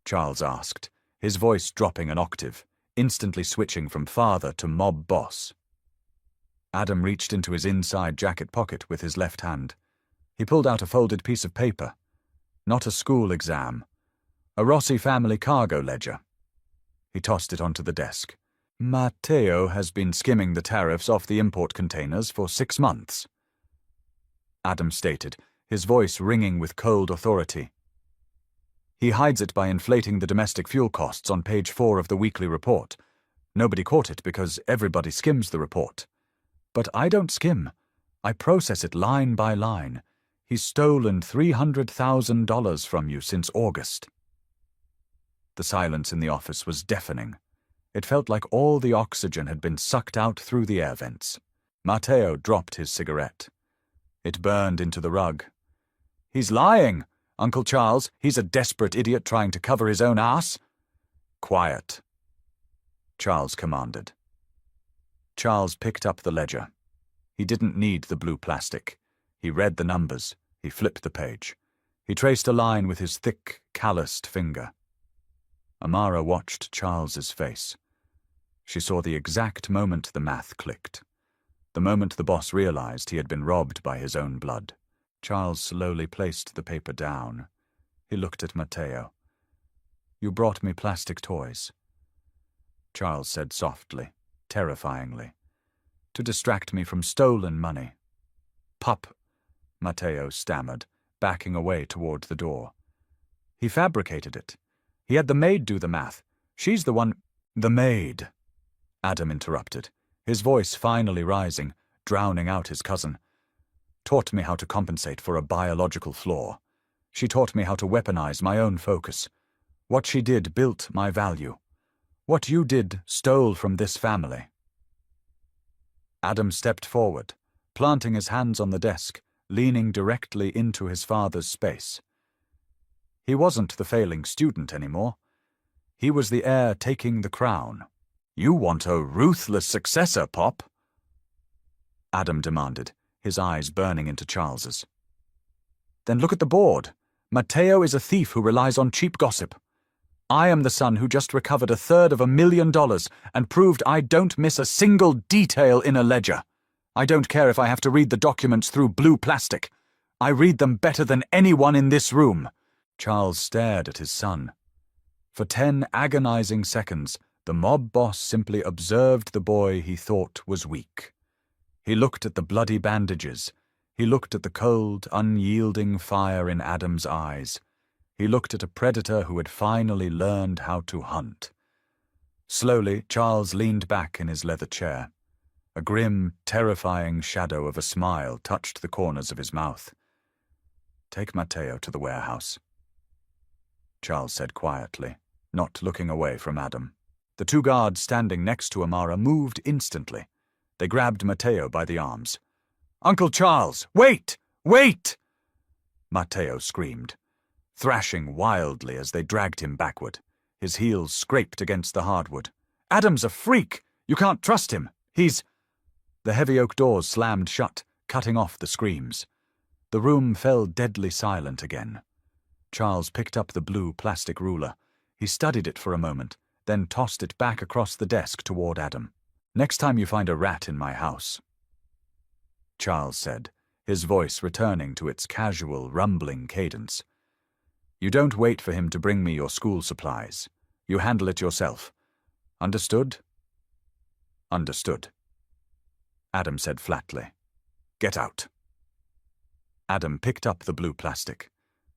Charles asked, his voice dropping an octave, instantly switching from father to mob boss. Adam reached into his inside jacket pocket with his left hand. He pulled out a folded piece of paper. Not a school exam. A Rossi family cargo ledger. He tossed it onto the desk. "Matteo has been skimming the tariffs off the import containers for 6 months," Adam stated, his voice ringing with cold authority. "He hides it by inflating the domestic fuel costs on page 4 of the weekly report. Nobody caught it because everybody skims the report. But I don't skim. I process it line by line. He's stolen $300,000 from you since August." The silence in the office was deafening. It felt like all the oxygen had been sucked out through the air vents. Matteo dropped his cigarette. It burned into the rug. "He's lying, Uncle Charles. He's a desperate idiot trying to cover his own ass." "Quiet," Charles commanded. Charles picked up the ledger. He didn't need the blue plastic. He read the numbers. He flipped the page. He traced a line with his thick, calloused finger. Amara watched Charles's face. She saw the exact moment the math clicked. The moment the boss realized he had been robbed by his own blood. Charles slowly placed the paper down. He looked at Matteo. "You brought me plastic toys," Charles said softly, terrifyingly, "to distract me from stolen money." "Pup," Matteo stammered, backing away toward the door. "He fabricated it. He had the maid do the math. She's the one—" "The maid," Adam interrupted, his voice finally rising, drowning out his cousin, "taught me how to compensate for a biological flaw. She taught me how to weaponize my own focus. What she did built my value. What you did stole from this family." Adam stepped forward, planting his hands on the desk, leaning directly into his father's space. He wasn't the failing student anymore. He was the heir taking the crown. "You want a ruthless successor, Pop?" Adam demanded, his eyes burning into Charles's. "Then look at the board. Matteo is a thief who relies on cheap gossip. I am the son who just recovered $350,000 and proved I don't miss a single detail in a ledger. I don't care if I have to read the documents through blue plastic. I read them better than anyone in this room." Charles stared at his son. For 10 agonizing seconds, the mob boss simply observed the boy he thought was weak. He looked at the bloody bandages. He looked at the cold, unyielding fire in Adam's eyes. He looked at a predator who had finally learned how to hunt. Slowly, Charles leaned back in his leather chair. A grim, terrifying shadow of a smile touched the corners of his mouth. "Take Matteo to the warehouse," Charles said quietly, not looking away from Adam. The 2 guards standing next to Amara moved instantly. They grabbed Matteo by the arms. "Uncle Charles, wait! Wait!" Matteo screamed, thrashing wildly as they dragged him backward. His heels scraped against the hardwood. "Adam's a freak! You can't trust him! He's—" The heavy oak doors slammed shut, cutting off the screams. The room fell deadly silent again. Charles picked up the blue plastic ruler. He studied it for a moment, then tossed it back across the desk toward Adam. "Next time you find a rat in my house," Charles said, his voice returning to its casual, rumbling cadence, "you don't wait for him to bring me your school supplies. You handle it yourself. Understood?" "Understood," Adam said flatly. "Get out." Adam picked up the blue plastic.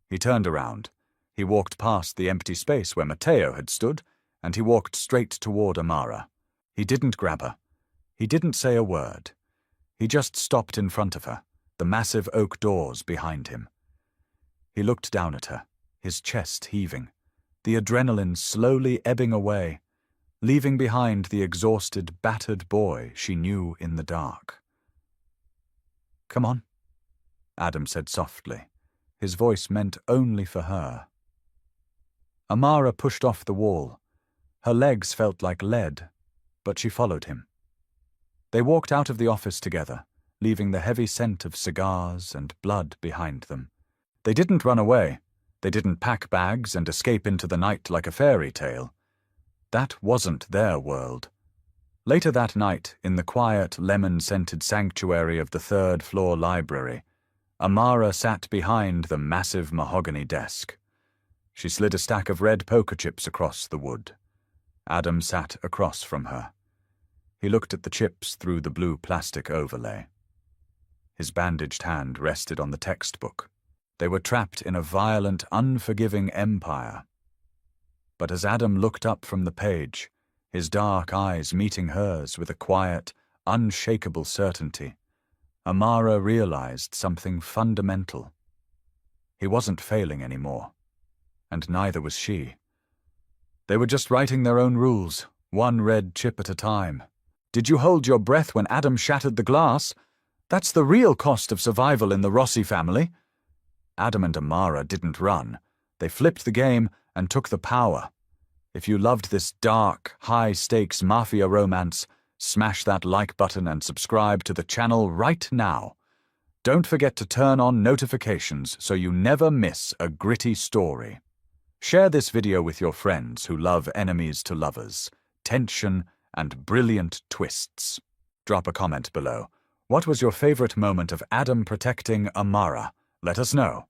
He turned around. He walked past the empty space where Matteo had stood, and he walked straight toward Amara. He didn't grab her. He didn't say a word. He just stopped in front of her, the massive oak doors behind him. He looked down at her, his chest heaving, the adrenaline slowly ebbing away, leaving behind the exhausted, battered boy she knew in the dark. "Come on," Adam said softly. His voice meant only for her. Amara pushed off the wall. Her legs felt like lead, but she followed him. They walked out of the office together, leaving the heavy scent of cigars and blood behind them. They didn't run away. They didn't pack bags and escape into the night like a fairy tale. That wasn't their world. Later that night, in the quiet, lemon-scented sanctuary of the third-floor library, Amara sat behind the massive mahogany desk. She slid a stack of red poker chips across the wood. Adam sat across from her. He looked at the chips through the blue plastic overlay. His bandaged hand rested on the textbook. They were trapped in a violent, unforgiving empire. But as Adam looked up from the page, his dark eyes meeting hers with a quiet, unshakable certainty, Amara realized something fundamental. He wasn't failing anymore. And neither was she. They were just writing their own rules, one red chip at a time. Did you hold your breath when Adam shattered the glass? That's the real cost of survival in the Rossi family. Adam and Amara didn't run. They flipped the game and took the power. If you loved this dark, high-stakes Mafia romance, smash that like button and subscribe to the channel right now. Don't forget to turn on notifications so you never miss a gritty story. Share this video with your friends who love enemies to lovers, tension, and brilliant twists. Drop a comment below. What was your favorite moment of Adam protecting Amara? Let us know.